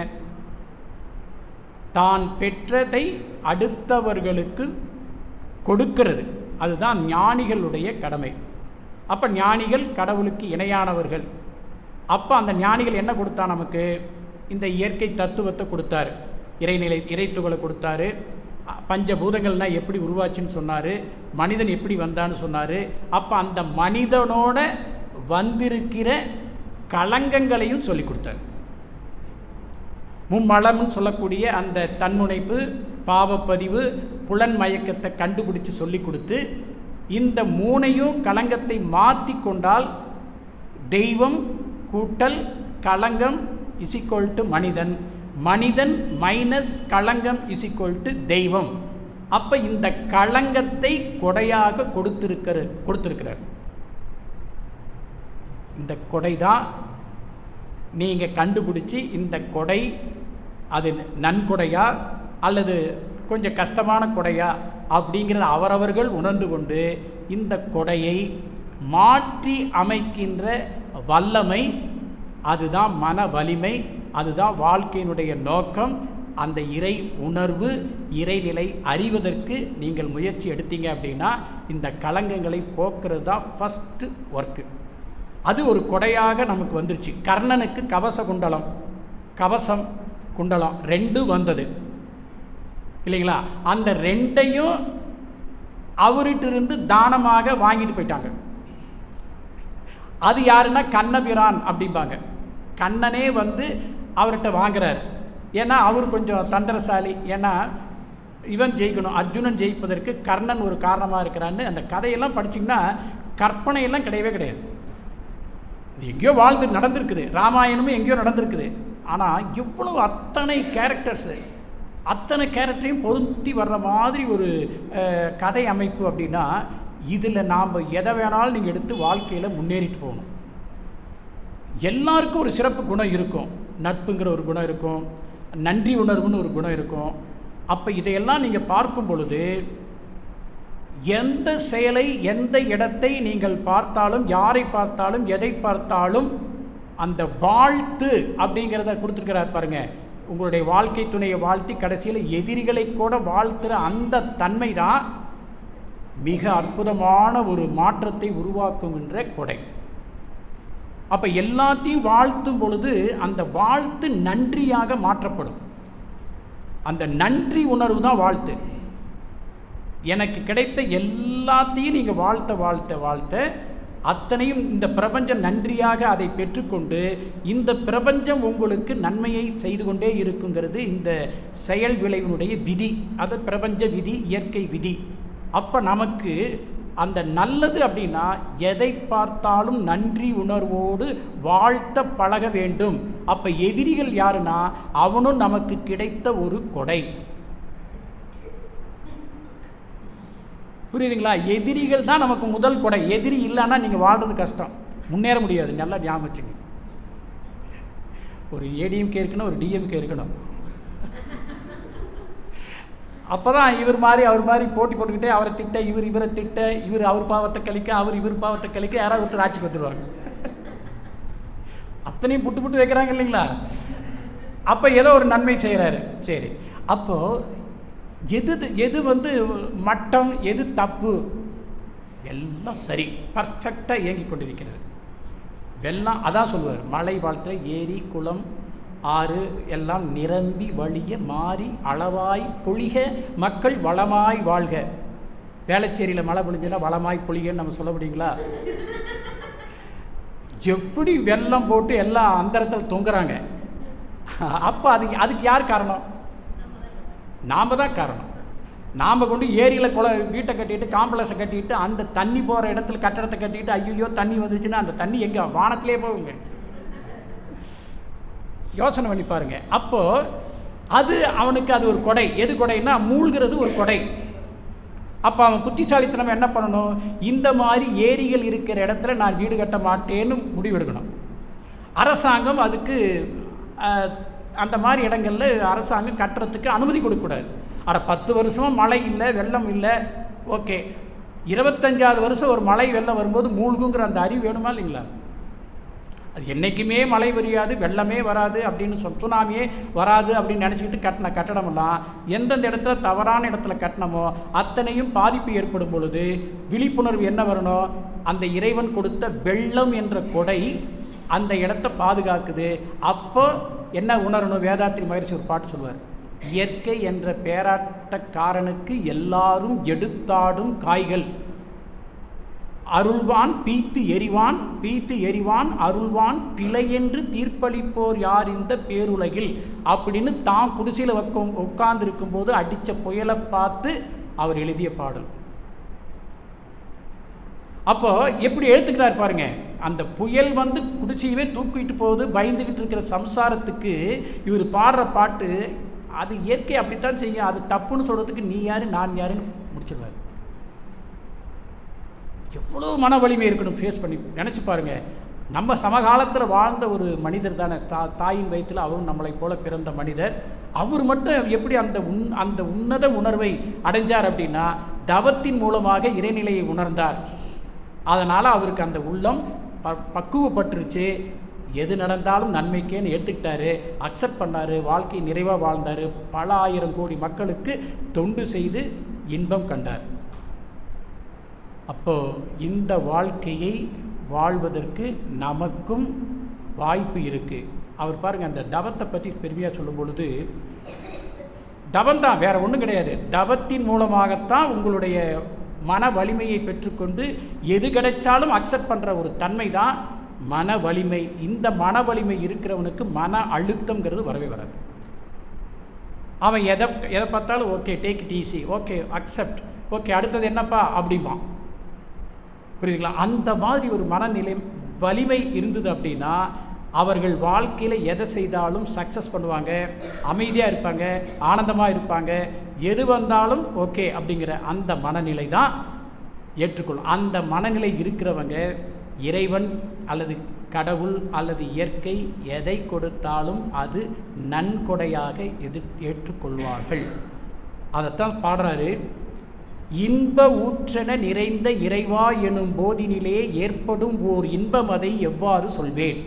தான் பெற்றதை அடுத்தவர்களுக்கு கொடுக்கிறது. அதுதான் ஞானிகளுடைய கடமை. அப்போ ஞானிகள் கடவுளுக்கு இணையானவர்கள். அப்போ அந்த ஞானிகள் என்ன கொடுத்தா நமக்கு? இந்த இயற்கை தத்துவத்தை கொடுத்தாரு, இறைத்துகளை கொடுத்தாரு, பஞ்சபூதங்கள்னால் எப்படி உருவாச்சுன்னு சொன்னார், மனிதன் எப்படி வந்தான்னு சொன்னார். அப்போ அந்த மனிதனோட வந்திருக்கிற களங்கங்களையும் சொல்லி கொடுத்தார். மும்மலம்னு சொல்லக்கூடிய அந்த தன்முனைப்பு, பாவப்பதிவு, புலன் மயக்கத்தை கண்டுபிடிச்சு சொல்லி கொடுத்து, இந்த மூணையும் களங்கத்தை மாற்றி கொண்டால் தெய்வம் கூட்டல் களங்கம் = மனிதன், மனிதன் மைனஸ் களங்கம் = தெய்வம். அப்போ இந்த களங்கத்தை கொடையாக கொடுத்திருக்கிறார். இந்த கொடை தான் நீங்கள் கண்டுபிடிச்சி இந்த கொடை அது நன்கொடையா அல்லது கொஞ்சம் கஷ்டமான கொடையா அப்படிங்கிறத அவரவர்கள் உணர்ந்து கொண்டு இந்த கொடையை மாற்றி அமைக்கின்ற வல்லமை, அதுதான் மன வலிமை, அதுதான் வாழ்க்கையினுடைய நோக்கம். அந்த இறை உணர்வு, இறைநிலை அறிவதற்கு நீங்கள் முயற்சி எடுத்தீங்க அப்படின்னா இந்த களங்கங்களை போக்குறது தான் ஃபஸ்ட்டு ஒர்க்கு. அது ஒரு கொடையாக நமக்கு வந்துருச்சு. கர்ணனுக்கு கவசம் குண்டலம் 2 வந்தது இல்லைங்களா? அந்த 2ஐயும் அவர்கிட்ட தானமாக வாங்கிட்டு போயிட்டாங்க. அது யாருன்னா கண்ணபிரான் அப்படிம்பாங்க. கண்ணனே அவர்கிட்ட வாங்குறார். ஏன்னா அவர் கொஞ்சம் தந்திரசாலி. ஏன்னா இவன் ஜெயிக்கணும், அர்ஜுனன் ஜெயிப்பதற்கு கர்ணன் ஒரு காரணமாக இருக்கிறான்னு அந்த கதையெல்லாம் படிச்சிங்கன்னா கற்பனையெல்லாம் கிடையவே கிடையாது. இது எங்கேயோ நடந்திருக்குது, ராமாயணமும் எங்கேயோ நடந்திருக்குது. ஆனால் இவ்வளவு அத்தனை கேரக்டரையும் பொருத்தி வர்ற மாதிரி ஒரு கதை அமைப்பு அப்படின்னா இதில் நாம் எதை வேணாலும் நீங்கள் எடுத்து வாழ்க்கையில் முன்னேறிட்டு போகணும். எல்லாருக்கும் ஒரு சிறப்பு குணம் இருக்கும். நட்புங்கிற ஒரு குணம் இருக்கும், நன்றி உணர்வுன்னு ஒரு குணம் இருக்கும். அப்போ இதையெல்லாம் நீங்கள் பார்க்கும் பொழுது எந்த செயலை, எந்த இடத்தை நீங்கள் பார்த்தாலும், யாரை பார்த்தாலும், எதை பார்த்தாலும் அந்த வாழ்த்து அப்படிங்கிறத கொடுத்துருக்கிறார் பாருங்க. உங்களுடைய வாழ்க்கை துணையை வாழ்த்தி கடைசியில் எதிரிகளை கூட வாழ்த்துகிற அந்த தன்மை தான் மிக அற்புதமான ஒரு மாற்றத்தை உருவாக்குகின்ற கொடை. அப்போ எல்லாத்தையும் வாழ்த்தும் பொழுது அந்த வாழ்த்து நன்றியாக மாற்றப்படும். அந்த நன்றி உணர்வு தான் வாழ்த்து. எனக்கு கிடைத்த எல்லாத்தையும் நீங்கள் வாழ்த்த அத்தனையும் இந்த பிரபஞ்சம் நன்றியாக அதை பெற்றுக்கொண்டு இந்த பிரபஞ்சம் உங்களுக்கு நன்மையை செய்து கொண்டே இருக்குங்கிறது இந்த செயல் விளைவினுடைய விதி. அது பிரபஞ்ச விதி, இயற்கை விதி. அப்போ நமக்கு அந்த நல்லது அப்படின்னா எதை பார்த்தாலும் நன்றி உணர்வோடு வாழ்த்த பழக வேண்டும். அப்போ எதிரிகள் யாருன்னா அவனும் நமக்கு கிடைத்த ஒரு கொடை. புரியுதுங்களா? எதிரிகள் தான் நமக்கு முதல் கொடை. எதிரி இல்லைன்னா நீங்கள் வாழ்றது கஷ்டம், முன்னேற முடியாது. நல்லா ஞாபகம் வச்சுங்க. ஒரு ஏடிஎம்கே இருக்கணும், ஒரு டிஎம்கே இருக்கணும். அப்போ தான் இவர் மாதிரி அவர் மாதிரி போட்டி போட்டுக்கிட்டே அவரை திட்ட, இவரை திட்ட, அவர் பாவத்தை கழிக்க, இவர் பாவத்தை கழிக்க, யாராவது ஒருத்தர் ஆட்சிக்கு வந்துடுவாங்க. அத்தனையும் புட்டு வைக்கிறாங்க இல்லைங்களா? அப்போ ஏதோ ஒரு நன்மை செய்கிறாரு. சரி, அப்போது எது மட்டம், எது தப்பு, எல்லாம் சரி, பர்ஃபெக்டாக இயங்கி கொண்டிருக்கிறது. வெள்ளம் அதான் சொல்லுவார், மழை வாழ்த்துல ஏரி குளம் ஆறு எல்லாம் நிரம்பி வழிய மாறி அளவாய் பொழிக மக்கள் வளமாய் வாழ்க. வேளச்சேரியில் மழை பொழிஞ்சுன்னா வளமாய் பொழிகன்னு நம்ம சொல்ல முடியுங்களா? எப்படி வெள்ளம் போட்டு எல்லாம் அந்தரத்தில் தொங்குறாங்க. அப்போ அதுக்கு யார் காரணம்? நாம் தான் காரணம். நாம் கொண்டு ஏரியில் வீட்டை கட்டிட்டு, காம்ப்ளெக்ஸை கட்டிட்டு, அந்த தண்ணி போகிற இடத்துல கட்டடத்தை கட்டிட்டு, ஐயோ தண்ணி வந்துச்சுன்னா அந்த தண்ணி எங்கே? வானத்திலே போகுங்க. யோசனை பண்ணி பாருங்க. அப்போது அவனுக்கு அது ஒரு கொடை. எது கொடைன்னா மூழ்கிறது ஒரு கொடை. அப்போ அவன் புத்திசாலித்தனம் என்ன பண்ணணும்? இந்த மாதிரி ஏரிகள் இருக்கிற இடத்துல நான் வீடு கட்ட மாட்டேன்னு முடிவெடுக்கணும். அரசாங்கம் அதுக்கு அந்த மாதிரி இடங்களில் அரசாங்கம் கட்டுறதுக்கு அனுமதி கொடுக்கக்கூடாது. 10 வருஷமாக மழை இல்லை, வெள்ளம் இல்லை, ஓகே. 25வது வருஷம் ஒரு மழை வெள்ளம் வரும்போது மூழ்குங்கிற அந்த அறிவு வேணுமா இல்லைங்களா? அது என்றைக்குமே மழை பெரியாது, வெள்ளமே வராது அப்படின்னு சுனாமியே வராது அப்படின்னு நினச்சிக்கிட்டு கட்டின கட்டடமெல்லாம் எந்தெந்த இடத்துல தவறான இடத்துல கட்டினமோ அத்தனையும் பாதிப்பு ஏற்படும் பொழுது விழிப்புணர்வு என்ன வரணும்? அந்த இறைவன் கொடுத்த வெள்ளம் என்ற கொடை அந்த இடத்த பாதுகாக்குது. அப்போ என்ன உணரணும்? வேதாத்ரி மகரிஷி ஒரு பாட்டு சொல்லுவார், இயற்கை என்ற பேராட்டக்காரனுக்கு எல்லாரும் எடுத்தாடும் காய்கள், அருள்வான் பீத்து எரிவான், பீத்து எரிவான் அருள்வான் பிழையென்று தீர்ப்பளிப்போர் யார் இந்த பேருலகில் அப்படின்னு தான் குடிசையில் உட்கார்ந்து இருக்கும்போது அடித்த புயலை பார்த்து அவர் எழுதிய பாடல். அப்போ எப்படி எடுத்துக்கிறார் பாருங்க, அந்த புயல் வந்து குடிசையவே தூக்கிட்டு போகுது, பயந்துக்கிட்டு இருக்கிற சம்சாரத்துக்கு இவர் பாடுற பாட்டு, அது இயற்கை அப்படித்தான் செய்யும், அது தப்புன்னு சொல்கிறதுக்கு நீ யார் நான் யாருன்னு முடிச்சிடுவார். எவ்வளோ மன வலிமை இருக்கணும் ஃபேஸ் பண்ணி நினச்சி பாருங்கள். நம்ம சமகாலத்தில் வாழ்ந்த ஒரு மனிதர் தானே, தாயின் வயிற்றில் அவரும் நம்மளை போல பிறந்த மனிதர். அவர் மட்டும் எப்படி அந்த உன்னத உணர்வை அடைஞ்சார் அப்படின்னா, தவத்தின் மூலமாக இறைநிலையை உணர்ந்தார். அதனால் அவருக்கு அந்த உள்ளம் பக்குவப்பட்டுருச்சு. எது நடந்தாலும் நன்மைக்கேன்னு எடுத்துக்கிட்டாரு, அக்செப்ட் பண்ணார், வாழ்க்கை நிறைவாக வாழ்ந்தார், பல ஆயிரம் கோடி மக்களுக்கு தொண்டு செய்து இன்பம் கண்டார். அப்போது இந்த வாழ்க்கையை வாழ்வதற்கு நமக்கும் வாய்ப்பு இருக்குது. அவர் பாருங்கள், அந்த தவத்தை பற்றி பெருமையாக சொல்லும் பொழுது, தவம்தான், வேறு ஒன்றும் கிடையாது. தவத்தின் மூலமாகத்தான் உங்களுடைய மன வலிமையை பெற்றுக்கொண்டு எது கிடைச்சாலும் அக்செப்ட் பண்ணுற ஒரு தன்மை தான் மன வலிமை. இந்த மன வலிமை இருக்கிறவனுக்கு மன அழுத்தங்கிறது வரவே வராது. அவன் எதை பார்த்தாலும் okay, take it easy, okay accept, okay அடுத்தது என்னப்பா அப்படிமா, புரியுதுங்களா? அந்த மாதிரி ஒரு மனநிலை வலிமை இருந்தது அப்படின்னா அவர்கள் வாழ்க்கையில் எதை செய்தாலும் சக்ஸஸ் பண்ணுவாங்க, அமைதியாக இருப்பாங்க, ஆனந்தமாக இருப்பாங்க, எது வந்தாலும் ஓகே அப்படிங்கிற அந்த மனநிலை தான் ஏற்றுக்கொள்ளும். அந்த மனநிலை இருக்கிறவங்க இறைவன் அல்லது கடவுள் அல்லது இயற்கை எதை கொடுத்தாலும் அது நன்கொடையாக ஏற்றுக்கொள்வார்கள். அதைத்தான் பாடுறாரு, இன்ப ஊற்றென நிறைந்த இறைவா எனும் போதினிலே ஏற்படும் ஓர் இன்பம் அதை எவ்வாறு சொல்வேன்,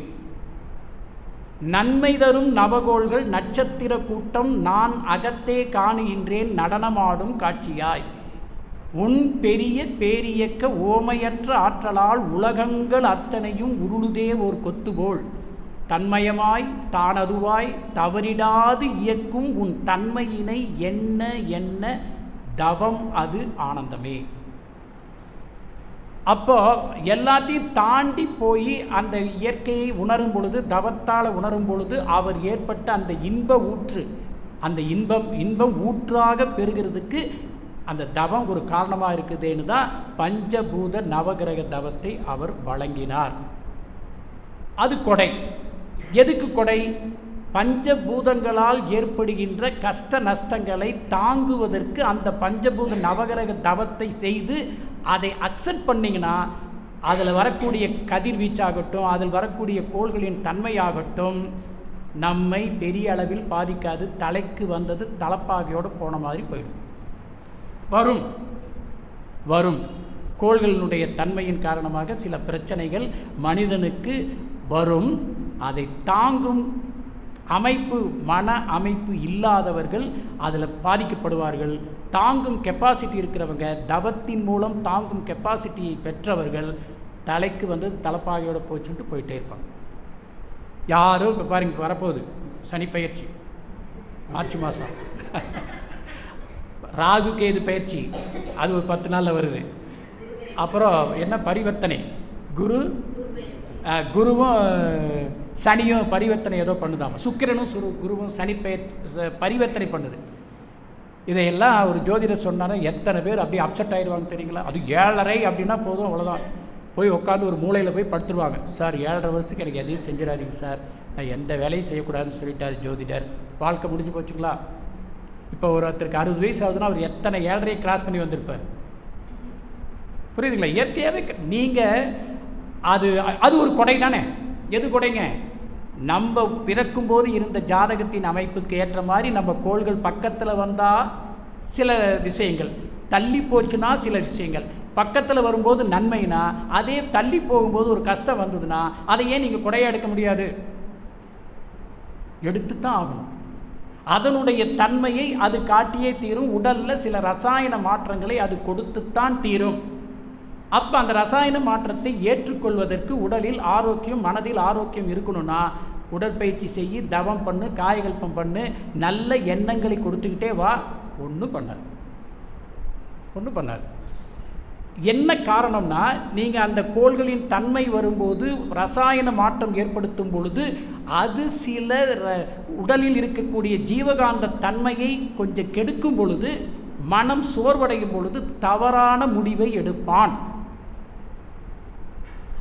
நன்மை தரும் நவகோள்கள் நட்சத்திர கூட்டம் நான் அகத்தே காணுகின்றேன் நடனமாடும் காட்சியாய், உன் பெரிய பேரியக்க ஓமையற்ற ஆற்றலால் உலகங்கள் அத்தனையும் உருளுதே ஓர் கொத்துபோல் தன்மயமாய் தானதுவாய் தவறிடாது இயக்கும் உன் தன்மையினை என்ன என்ன தவம் அது ஆனந்தமே. அப்போ எல்லாத்தையும் தாண்டி போய் அந்த இயற்கையை உணரும் பொழுது, தவத்தால் உணரும் பொழுது அவர் ஏற்பட்ட அந்த இன்ப ஊற்று, அந்த இன்பம் ஊற்றாக பெறுகிறதுக்கு அந்த தவம் ஒரு காரணமாக இருக்குதுன்னு தான் பஞ்சபூத நவகிரக தவத்தை அவர் வழங்கினார். அது கொடை. எதுக்கு கொடை? பஞ்சபூதங்களால் ஏற்படுகின்ற கஷ்ட நஷ்டங்களை தாங்குவதற்கு அந்த பஞ்சபூத நவகிரக தவத்தை செய்து அதை அக்செப்ட் பண்ணிங்கன்னா அதில் வரக்கூடிய கதிர்வீச்சாகட்டும், அதில் வரக்கூடிய கோள்களின் தன்மையாகட்டும் நம்மை பெரிய அளவில் பாதிக்காது. தலைக்கு வந்தது தலப்பாகையோடு போன மாதிரி போயிடும். வரும் கோள்களினுடைய தன்மையின் காரணமாக சில பிரச்சனைகள் மனிதனுக்கு வரும். அதை தாங்கும் அமைப்பு, மன அமைப்பு இல்லாதவர்கள் அதில் பாதிக்கப்படுவார்கள். தாங்கும் கெப்பாசிட்டி இருக்கிறவங்க, தவத்தின் மூலம் தாங்கும் கெப்பாசிட்டியை பெற்றவர்கள் தலைக்கு வந்து தலைப்பாகையோடு போச்சுட்டு போயிட்டே இருப்பாங்க. யாரும் இப்போ பாருங்க, வரப்போகுது சனிப்பயிற்சி, மார்ச் மாதம் ராகு கேது பயிற்சி, அது ஒரு 10 நாளில் வருது. அப்புறம் என்ன பரிவர்த்தனை, குருவும் சனியும் பரிவர்த்தனை ஏதோ பண்ணுதாமா, சுக்கிரனும் குருவும் சனி பரிவர்த்தனை பண்ணுது. இதையெல்லாம் ஒரு ஜோதிடர் சொன்னாலும் எத்தனை பேர் அப்படியே அப்செட் ஆகிடுவாங்க தெரியுங்களா? அது 7:30 அப்படின்னா போதும், அவ்வளோதான். போய் உட்காந்து ஒரு மூலையில் போய் படுத்துருவாங்க. சார் 7:30 வருஷத்துக்கு எனக்கு எதையும் செஞ்சிடாதீங்க சார், நான் எந்த வேலையும் செய்யக்கூடாதுன்னு சொல்லிட்டார் ஜோதிடர். வாழ்க்கை முடிஞ்சு போச்சுங்களா? இப்போ ஒருத்தருக்கு 60 வயசு ஆகுதுன்னா அவர் எத்தனை 7:30 கிராஸ் பண்ணி வந்திருப்பார், புரியுதுங்களா? இயற்கையாகவே நீங்கள் அது ஒரு கொடை தானே. எது கொடைங்க? நம்ம பிறக்கும்போது இருந்த ஜாதகத்தின் அமைப்புக்கு ஏற்ற மாதிரி நம்ம கோள்கள் பக்கத்தில் வந்தால் சில விஷயங்கள், தள்ளி போச்சுன்னா சில விஷயங்கள், பக்கத்தில் வரும்போது நன்மைனா, அதே தள்ளி போகும்போது ஒரு கஷ்டம் வந்ததுன்னா அதை ஏன் நீங்கள் கொடையாக எடுக்க முடியாது? எடுத்து தான் ஆகணும். அதனுடைய தன்மையை அது காட்டியே தீரும். உடலில் சில ரசாயன மாற்றங்களை அது கொடுத்துத்தான் தீரும். அப்போ அந்த ரசாயன மாற்றத்தை ஏற்றுக்கொள்வதற்கு உடலில் ஆரோக்கியம், மனதில் ஆரோக்கியம் இருக்கணும்னா உடற்பயிற்சி செய்ய, தவம் பண்ணு, காயகல்பம் பண்ணு, நல்ல எண்ணங்களை கொடுத்துக்கிட்டே வா. ஒன்றும் பண்ணாது. என்ன காரணம்னா, நீங்கள் அந்த கோள்களின் தன்மை வரும்போது ரசாயன மாற்றம் ஏற்படுத்தும் பொழுது அது சில உடலில் இருக்கக்கூடிய ஜீவகாந்த தன்மையை கொஞ்சம் கெடுக்கும் பொழுது, மனம் சோர்வடையும் பொழுது தவறான முடிவை எடுப்பான்.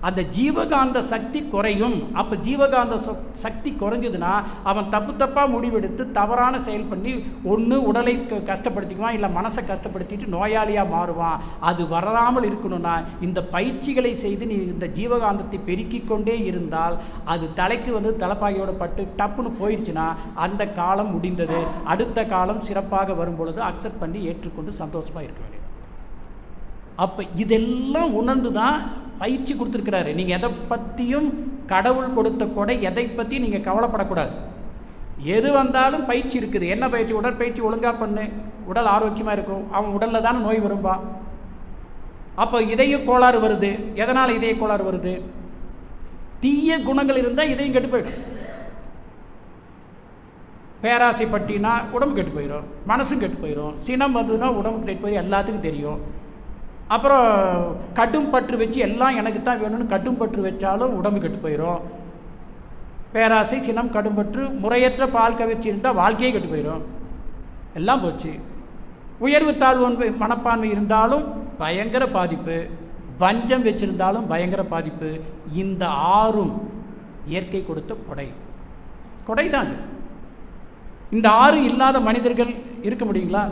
அந்த ஜீவகாந்த சக்தி குறையும். அப்போ ஜீவகாந்த சக்தி குறைஞ்சதுன்னா அவன் தப்பாக முடிவெடுத்து தவறான செயல் பண்ணி ஒன்று உடலை கஷ்டப்படுத்திக்குவான், இல்லை மனசை கஷ்டப்படுத்திட்டு நோயாளியாக மாறுவான். அது வராமல் இருக்கணும்னா இந்த பயிற்சிகளை செய்து நீ இந்த ஜீவகாந்தத்தை பெருக்கிக் கொண்டே இருந்தால் அது தலைக்கு வந்து தலைப்பாகையோட பட்டு டப்புன்னு போயிடுச்சுன்னா அந்த காலம் முடிந்தது. அடுத்த காலம் சிறப்பாக வரும் பொழுது அக்செப்ட் பண்ணி ஏற்றுக்கொண்டு சந்தோஷமாக இருக்க வேண்டியது. அப்போ இதெல்லாம் உணர்ந்து தான் பயிற்சி கொடுத்துருக்கிறாரு. நீங்கள் எதை பற்றியும் கடவுள் கொடுத்த கொடை எதை பற்றி நீங்கள் கவலைப்படக்கூடாது. எது வந்தாலும் பயிற்சி இருக்குது. என்ன பயிற்சி? உடற்பயிற்சி ஒழுங்காக பண்ணு, உடல் ஆரோக்கியமாக இருக்கும். அவன் உடலில் தானே நோய் வரும்பா. அப்போ இதய கோளாறு வருது. எதனால் இதய கோளாறு வருது? தீய குணங்கள் இருந்தால் இதயம் கெட்டு போயிடும். பேராசை பட்டினா உடம்பு கெட்டு போயிடும், மனசும் கெட்டு போயிடும். சினம் வந்ததுன்னா உடம்பு கெட்டு போயிடும், எல்லாத்துக்கும் தெரியும். அப்புறம் கடும் பற்று வச்சு எல்லாம் எனக்கு தான் வேணும்னு கடும் பற்று வச்சாலும் உடம்பு கெட்டு போயிடும். பேராசை, சினம், கடும்பற்று, முறையற்ற பால் கவர்ச்சி இருந்தால் வாழ்க்கையே கெட்டு போயிடும். எல்லாம் போச்சு. உயர்வு தாழ்வு மனப்பான்மை இருந்தாலும் பயங்கர பாதிப்பு. வஞ்சம் வச்சிருந்தாலும் பயங்கர பாதிப்பு. இந்த 6ம் இயற்கை கொடுத்த கொடை தான். இந்த 6 இல்லாத மனிதர்கள் இருக்க முடியுங்களா?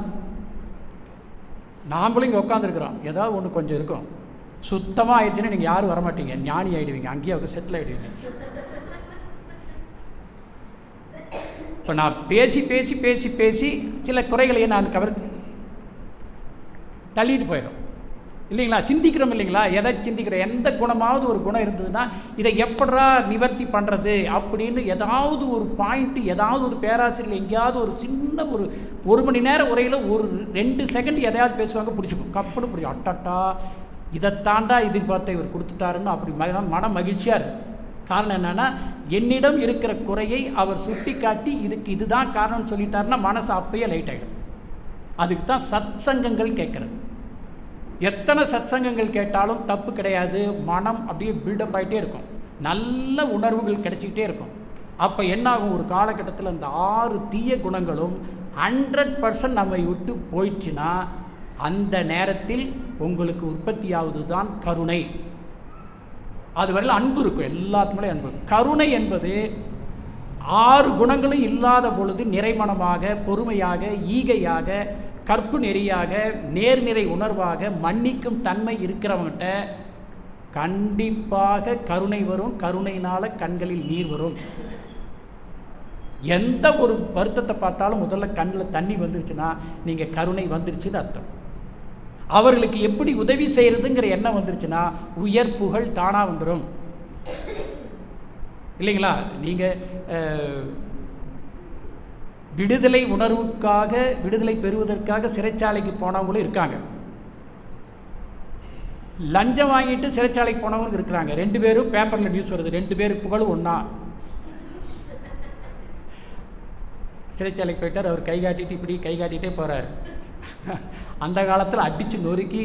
நாமளும் இங்கே உட்காந்துருக்குறோம். ஏதாவது ஒன்று கொஞ்சம் இருக்கும். சுத்தமாக ஆயிடுச்சுன்னா நீங்கள் யாரும் வரமாட்டீங்க, ஞானி ஆகிடுவீங்க, அங்கேயே செட்டில் ஆகிடுவீங்க. இப்போ நான் பேசி சில குறைகளையே நான் தள்ளிட்டு போயிடும் இல்லைங்களா? சிந்திக்கிறோம் இல்லைங்களா? எதை சிந்திக்கிறோம்? எந்த குணமாவது ஒரு குணம் இருந்ததுன்னா இதை எப்படா நிவர்த்தி பண்ணுறது அப்படின்னு ஏதாவது ஒரு பாயிண்ட்டு, ஏதாவது ஒரு பேராசிரியர் எங்கேயாவது ஒரு சின்ன ஒரு மணி நேரம் உரையில் ஒரு 2 செகண்ட் எதையாவது பேசுவாங்க, பிடிச்சிக்கும். கப்புன்னு பிடிக்கும். அட்டட்டா, இதைத்தாண்டா எதிர்பார்த்த இவர் கொடுத்துட்டாருன்னு அப்படி மன மகிழ்ச்சியாக இருக்குது. காரணம் என்னென்னா, என்னிடம் இருக்கிற குறையை அவர் சுட்டி காட்டி இதுதான் காரணம்னு சொல்லிட்டாருன்னா மனசு அப்பயே லைட் ஆகிடும். அதுக்கு தான் சத்சங்கங்கள் கேட்குறது. எத்தனை சத்சங்கங்கள் கேட்டாலும் தப்பு கிடையாது. மனம் அப்படியே பில்டப் ஆகிட்டே இருக்கும், நல்ல உணர்வுகள் கிடைச்சிக்கிட்டே இருக்கும். அப்போ என்னாகும்? ஒரு காலகட்டத்தில் அந்த 6 தீய குணங்களும் 100% நம்மை விட்டு போயிடுச்சுன்னா அந்த நேரத்தில் உங்களுக்கு உற்பத்தியாவது தான் கருணை. அதுவரையில் அன்பு இருக்கும், எல்லாத்துக்குமே அன்பு. கருணை என்பது 6 குணங்களும் இல்லாத பொழுது நிறைமனமாக, பொறுமையாக, ஈகையாக, கற்பு நெறியாக, நேர்நிறை உணர்வாக, மன்னிக்கும் தன்மை இருக்கிறவங்கிட்ட கண்டிப்பாக கருணை வரும். கருணையினால் கண்களில் நீர் வரும். எந்த ஒரு வருத்தத்தை பார்த்தாலும் முதல்ல கண்ணில் தண்ணி வந்துருச்சுன்னா நீங்கள் கருணை வந்துருச்சுன்னு அர்த்தம். அவர்களுக்கு எப்படி உதவி செய்கிறதுங்கிற எண்ணம் வந்துருச்சுன்னா உயர் புகழ் தானாக வந்துடும் இல்லைங்களா? நீங்கள் விடுதலை உணர்வுக்காக, விடுதலை பெறுவதற்காக சிறைச்சாலைக்கு போனவங்களும் இருக்காங்க. லஞ்சம் வாங்கிட்டு சிறைச்சாலைக்கு போனவங்க இருக்கிறாங்க. 2 பேரும் பேப்பரில் நியூஸ் வருது, 2 பேர் புகழும் ஒன்றா. சிறைச்சாலைக்கு போயிட்டார். அவர் கை காட்டிட்டு இப்படி கை காட்டிகிட்டே போகிறார். அந்த காலத்தில் அடித்து நொறுக்கி,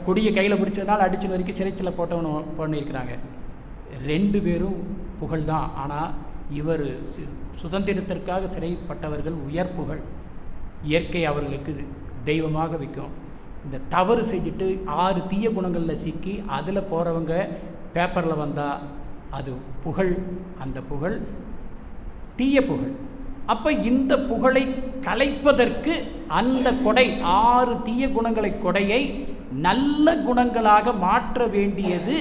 கொடியை கையில் பிடிச்சதுனால அடித்து நொறுக்கி சிறைச்சில் போட்டவனு பண்ணியிருக்கிறாங்க. 2 பேரும் புகழ்தான். ஆனால் இவர் சுதந்திரத்திற்காக சிறைப்பட்டவர்கள் உயர் புகழ். இயற்கை அவர்களுக்கு தெய்வமாக வைக்கும். இந்த தவறு செஞ்சுட்டு 6 தீய குணங்களில் சிக்கி அதில் போகிறவங்க பேப்பரில் வந்தால் அது புகழ். அந்த புகழ் தீய புகழ். அப்போ இந்த புகழை கலைப்பதற்கு அந்த கொடை, 6 தீய குணங்களை கொடையை நல்ல குணங்களாக மாற்ற வேண்டியது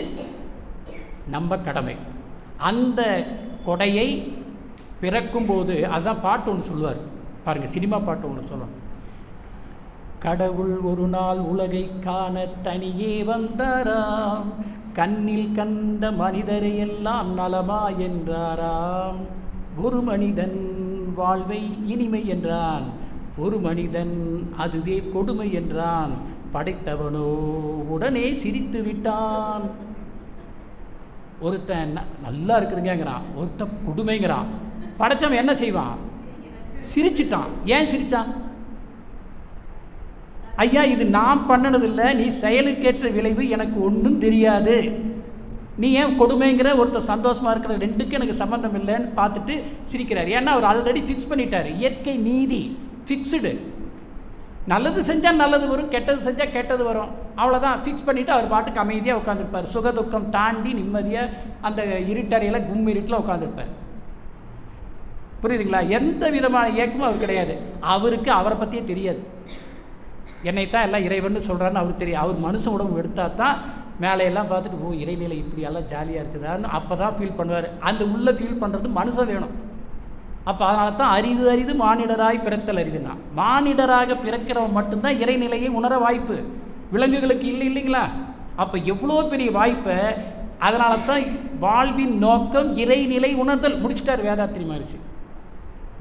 நம்ம கடமை. அந்த கொடையை பிறக்கும்போது, அதுதான் பாட்டு ஒன்று சொல்லுவார் பாருங்கள், சினிமா பாட்டு ஒன்று சொல்லணும். கடவுள் ஒரு நாள் உலகை காண தனியே வந்தாராம், கண்ணில் கண்ட மனிதரை எல்லாம் நலமா என்றாராம். ஒரு மனிதன் வாழ்வை இனிமை என்றான், ஒரு மனிதன் அதுவே கொடுமை என்றான். படைத்தவனோ உடனே சிரித்து விட்டான். ஒருத்தன் நல்லா இருக்குதுங்கிறான், ஒருத்தன் கொடுமைங்கிறான். படைச்சவன் என்ன செய்வான்? சிரிச்சிட்டான். ஏன் சிரிச்சான்? ஐயா இது நான் பண்ணனதில்லை, நீ செயலுக்கேற்ற விளைவு எனக்கு ஒன்றும் தெரியாது, நீ ஏன் கொடுமைங்கிற ஒருத்தர் சந்தோஷமாக இருக்கிற ரெண்டுக்கும் எனக்கு சம்மந்தம் இல்லைன்னு பார்த்துட்டு சிரிக்கிறார். ஏன்னா அவர் ஆல்ரெடி ஃபிக்ஸ் பண்ணிட்டார். இயற்கை நீதி ஃபிக்ஸ்டு. நல்லது செஞ்சால் நல்லது வரும், கெட்டது செஞ்சால் கெட்டது வரும், அவ்வளோதான். ஃபிக்ஸ் பண்ணிவிட்டு அவர் பாட்டுக்கு அமைதியாக உட்காந்துருப்பார். சுகதுக்கம் தாண்டி நிம்மதியாக அந்த இருட்டறையில் இருட்டில் உட்காந்துருப்பார். புரியுதுங்களா? எந்த விதமான இயக்கமும் அவர் கிடையாது. அவருக்கு அவரை பற்றியே தெரியாது. என்னைத்தான் எல்லாம் இறைவன் சொல்கிறாருன்னு அவருக்கு தெரியும். அவர் மனுஷன் உடம்பு எடுத்தால் தான் மேலையெல்லாம் பார்த்துட்டு ஓ இறைநிலை இப்படியெல்லாம் ஜாலியாக இருக்குதான்னு அப்போ தான் ஃபீல் பண்ணுவார். அந்த உள்ளே ஃபீல் பண்ணுறது மனுஷன் வேணும். அப்போ அதனால தான் அரிது அரிது மானிடராய் பிறத்தல் அரிதுன்னா, மானிடராக பிறக்கிறவன் மட்டும்தான் இறைநிலையை உணர வாய்ப்பு. விலங்குகளுக்கு இல்லைங்களா? அப்போ எவ்வளோ பெரிய வாய்ப்பை. அதனால தான் வாழ்வின் நோக்கம் இறைநிலை உணர்தல். முடிச்சுட்டார் வேதாத்திரி மகரிஷி.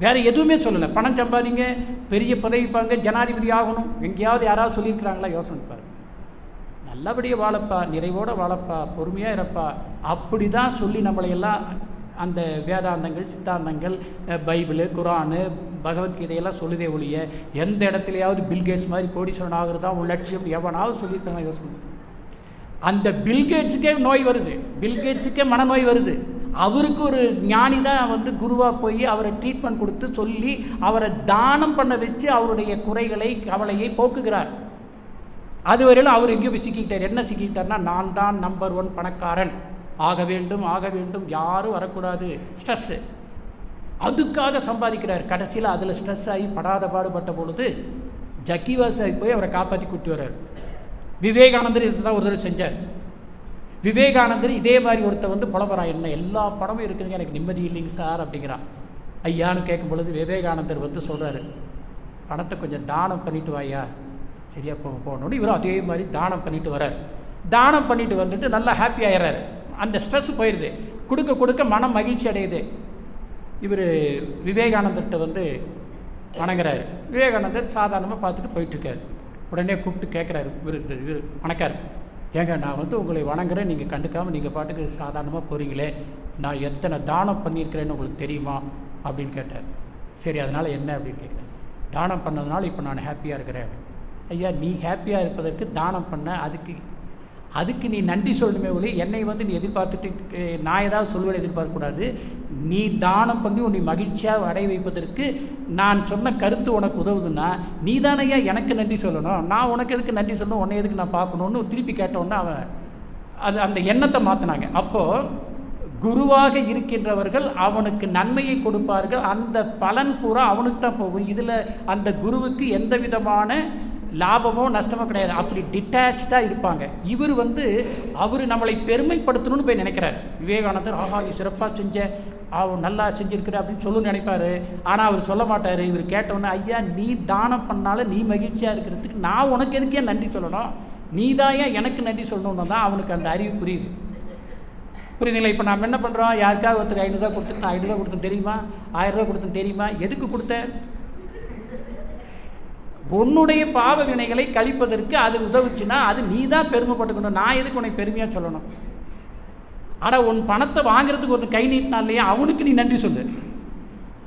வேறு எதுவுமே சொல்லலை. பணம் சம்பாதிங்க, பெரிய பதவிப்பாங்க, ஜனாதிபதி ஆகணும், எங்கேயாவது யாராவது சொல்லியிருக்கிறாங்களா? யோசனை பாரு. நல்லபடியாக வாழப்பா, நிறைவோடு வாழப்பா, பொறுமையாக இருப்பா, அப்படி தான் சொல்லி நம்மளையெல்லாம் அந்த வேதாந்தங்கள், சித்தாந்தங்கள், பைபிளு, குரானு, பகவத்கீதையெல்லாம் சொல்லுதே ஒழிய எந்த இடத்துலையாவது பில்கேட்ஸ் மாதிரி கோடீஸ்வரன் ஆகிறது தான் உன் லட்சியம் எவனாவது சொல்லியிருக்காங்க? யோசனை. அந்த பில்கேட்ஸுக்கே நோய் வருது, பில்கேட்ஸுக்கே மனநோய் வருது. அவருக்கு ஒரு ஞானி தான் குருவாக போய் அவரை ட்ரீட்மெண்ட் கொடுத்து சொல்லி அவரை தானம் பண்ண வச்சு அவருடைய குறைகளை கவலையை போக்குகிறார். அதுவரையிலும் அவர் எங்கேயோ போய் சிக்கிக்கிட்டார். என்ன சிக்கிக்கிட்டார்னா, நான் தான் நம்பர் 1 பணக்காரன், ஆக வேண்டும் ஆக வேண்டும், யாரும் வரக்கூடாது, ஸ்ட்ரெஸ்ஸு. அதுக்காக சம்பாதிக்கிறார். கடைசியில் அதில் ஸ்ட்ரெஸ் ஆகி படாத பாடுபட்ட பொழுது ஜக்கிவாசாகி போய் அவரை காப்பாற்றி கூட்டி வர்றார். விவேகானந்தர் இதை தான் ஒரு தடவை செஞ்சார். விவேகானந்தர் இதே மாதிரி ஒருத்தர் புலம்புறான், என்ன எல்லா பணமும் இருக்குதுங்க, எனக்கு நிம்மதி இல்லைங்க சார் அப்படிங்கிறான். ஐயான்னு கேட்கும் பொழுது விவேகானந்தர் சொல்கிறாரு, பணத்தை கொஞ்சம் தானம் பண்ணிட்டு வாயா. சரியா போகணுன்னு இவரும் அதே மாதிரி தானம் பண்ணிட்டு வர்றார். தானம் பண்ணிட்டு வந்துட்டு நல்லா ஹாப்பி ஆகிறாரு. அந்த ஸ்ட்ரெஸ் போயிடுது. கொடுக்க கொடுக்க மனம் மகிழ்ச்சி அடையுது. இவர் விவேகானந்தர்கிட்ட வணங்குறாரு. விவேகானந்தர் சாதாரணமாக பார்த்துட்டு போயிட்டுருக்காரு. உடனே கூப்பிட்டு கேட்குறாரு இவர் பணக்கார், ஏங்க நான் உங்களை வணங்குறேன், நீங்கள் கண்டுக்காமல் நீங்கள் பாட்டுக்கு சாதாரணமாக போகிறீங்களே, நான் எத்தனை தானம் பண்ணியிருக்கிறேன்னு உங்களுக்கு தெரியுமா அப்படின்னு கேட்டார். சரி அதனால் என்ன அப்படின்னு கேட்குறேன். தானம் பண்ணதுனால இப்போ நான் ஹாப்பியாக இருக்கிறேன். ஐயா நீ ஹாப்பியாக இருப்பதற்கு தானம் பண்ண, அதுக்கு நீ நன்றி சொல்லணுமே ஒளி என்னை நீ எதிர்பார்த்துட்டு நான் ஏதாவது சொல்லுவேன் எதிர்பார்க்கக்கூடாது. நீ தானம் பண்ணி உன்னை மகிழ்ச்சியாக அடைய வைப்பதற்கு நான் சொன்ன கருத்து உனக்கு உதவுதுன்னா நீ தானையா எனக்கு நன்றி சொல்லணும், நான் உனக்கு எதுக்கு நன்றி சொல்லணும், உன்னை எதுக்கு நான் பார்க்கணுன்னு திருப்பி கேட்டோன்னா அவன் அந்த எண்ணத்தை மாற்றினாங்க. அப்போது குருவாக இருக்கின்றவர்கள் அவனுக்கு நன்மையை கொடுப்பார்கள், அந்த பலன் பூரா அவனுக்கு தான் போகும். இதில் அந்த குருவுக்கு எந்த விதமான லாபமோ நஷ்டமோ கிடையாது. அப்படி டிட்டாச்சாக இருப்பாங்க. இவர் அவர் நம்மளை பெருமைப்படுத்தணும்னு போய் நினைக்கிறார். விவேகானந்தர் ஆஹா நீ சிறப்பாக செஞ்ச, அவர் நல்லா செஞ்சுருக்கிற அப்படின்னு சொல்லணும்னு நினைப்பார். ஆனால் அவர் சொல்ல மாட்டார். இவர் கேட்டவுடனே ஐயா நீ தானம் பண்ணாலும் நீ மகிழ்ச்சியாக இருக்கிறதுக்கு நான் உனக்கு எதுக்கே நன்றி சொல்லணும், நீ தான் ஏன் எனக்கு நன்றி சொல்லணும்னு தான் அவனுக்கு அந்த அறிவு புரியுது. புரியுதுங்களா? இப்போ நம்ம என்ன பண்ணுறோம், யாருக்காவது ஒருத்தர் 500 ரூபா கொடுத்துட்டு நான் 500 ரூபா கொடுத்தேன் தெரியுமா, 1000 ரூபா கொடுத்தேன் தெரியுமா, எதுக்கு கொடுத்தேன்? உன்னுடைய பாவ வினைகளை கழிப்பதற்கு அது உதவுச்சுன்னா அது நீ தான் பெருமைப்பட்டுக்கணும், நான் எதுக்கு உனக்கு பெருமையாக சொல்லணும். ஆனால் உன் பணத்தை வாங்குறதுக்கு ஒரு கை நீட்டினா இல்லையா, அவனுக்கு நீ நன்றி சொல்லு.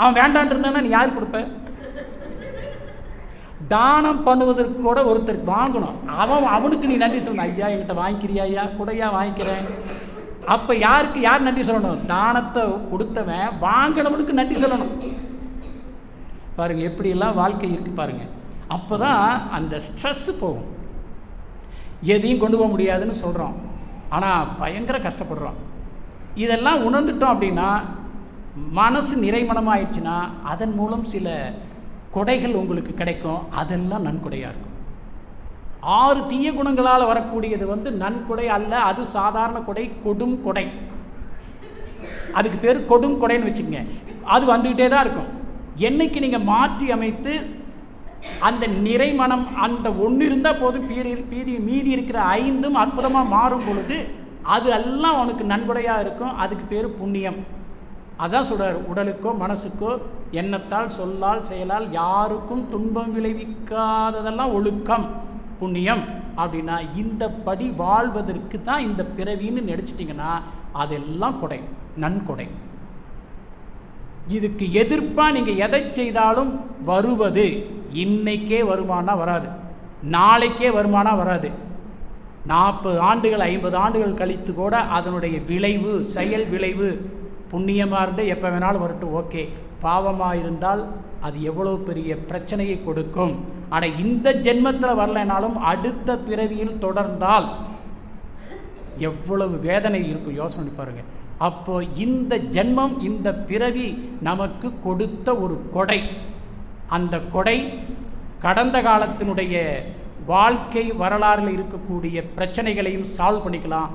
அவன் வேண்டான் இருந்தானா நீ யார் கொடுப்ப? தானம் பண்ணுவதற்கு கூட ஒருத்தர் வாங்கணும், அவனுக்கு நீ நன்றி சொல்லணும். ஐயா என்கிட்ட வாங்கிக்கிறியா, ஐயா கூடையா வாங்கிக்கிறேன். அப்போ யார் நன்றி சொல்லணும்? தானத்தை கொடுத்தவன் வாங்கினவனுக்கு நன்றி சொல்லணும். பாருங்கள் எப்படியெல்லாம் வாழ்க்கை இருக்குது பாருங்கள். அப்போ தான் அந்த ஸ்ட்ரெஸ்ஸு போகும். எதையும் கொண்டு போக முடியாதுன்னு சொல்கிறோம், ஆனால் பயங்கர கஷ்டப்படுறோம். இதெல்லாம் உணர்ந்துட்டோம் அப்படின்னா மனசு நிறைமனமாயிடுச்சுன்னா அதன் மூலம் சில கொடைகள் உங்களுக்கு கிடைக்கும். அதெல்லாம் நன்கொடையாக இருக்கும். 6 தீய குணங்களால் வரக்கூடியது நன்கொடை அல்ல, அது சாதாரண கொடை, கொடும் கொடை. அதுக்கு பேர் கொடும் கொடைன்னு வச்சுக்கோங்க. அது வந்துக்கிட்டே தான் இருக்கும். என்னைக்கு நீங்கள் மாற்றி அமைத்து அந்த நிறைமனம் அந்த ஒன்று இருந்தால் போதும், மீதி இருக்கிற 5ம் அற்புதமாக மாறும் பொழுது அது எல்லாம் அவனுக்கு நன்கொடையாக இருக்கும். அதுக்கு பேர் புண்ணியம். அதான் சொல்கிறார், உடலுக்கோ மனசுக்கோ எண்ணத்தால் சொல்லால் செயலால் யாருக்கும் துன்பம் விளைவிக்காததெல்லாம் ஒழுக்கம். புண்ணியம் அப்படின்னா இந்த படி வாழ்வதற்கு தான் இந்த பிறவின்னு நினச்சிட்டிங்கன்னா அதெல்லாம் கொடை, நன்கொடை. இதுக்கு எதிர்ப்பாக நீங்கள் எதை செய்தாலும் வருவது இன்னைக்கே வருமானா வராது, நாளைக்கே வருமானா வராது. 40 ஆண்டுகள் 50 ஆண்டுகள் கழித்து கூட அதனுடைய விளைவு, செயல் விளைவு புண்ணியமாக இருந்தால் எப்போ வேணாலும் வரட்டும், ஓகே. பாவமாக இருந்தால் அது எவ்வளோ பெரிய பிரச்சனையை கொடுக்கும். ஆனால் இந்த ஜென்மத்தில் வரலைனாலும் அடுத்த பிறவியில் தொடர்ந்தால் எவ்வளவு வேதனை இருக்கும் யோசனை பண்ணி பாருங்கள். அப்போ இந்த ஜென்மம், இந்த பிறவி நமக்கு கொடுத்த ஒரு கொடை. அந்த கொடை கடந்த காலத்தினுடைய வாழ்க்கை வரலாறில் இருக்கக்கூடிய பிரச்சனைகளையும் சால்வ் பண்ணிக்கலாம்,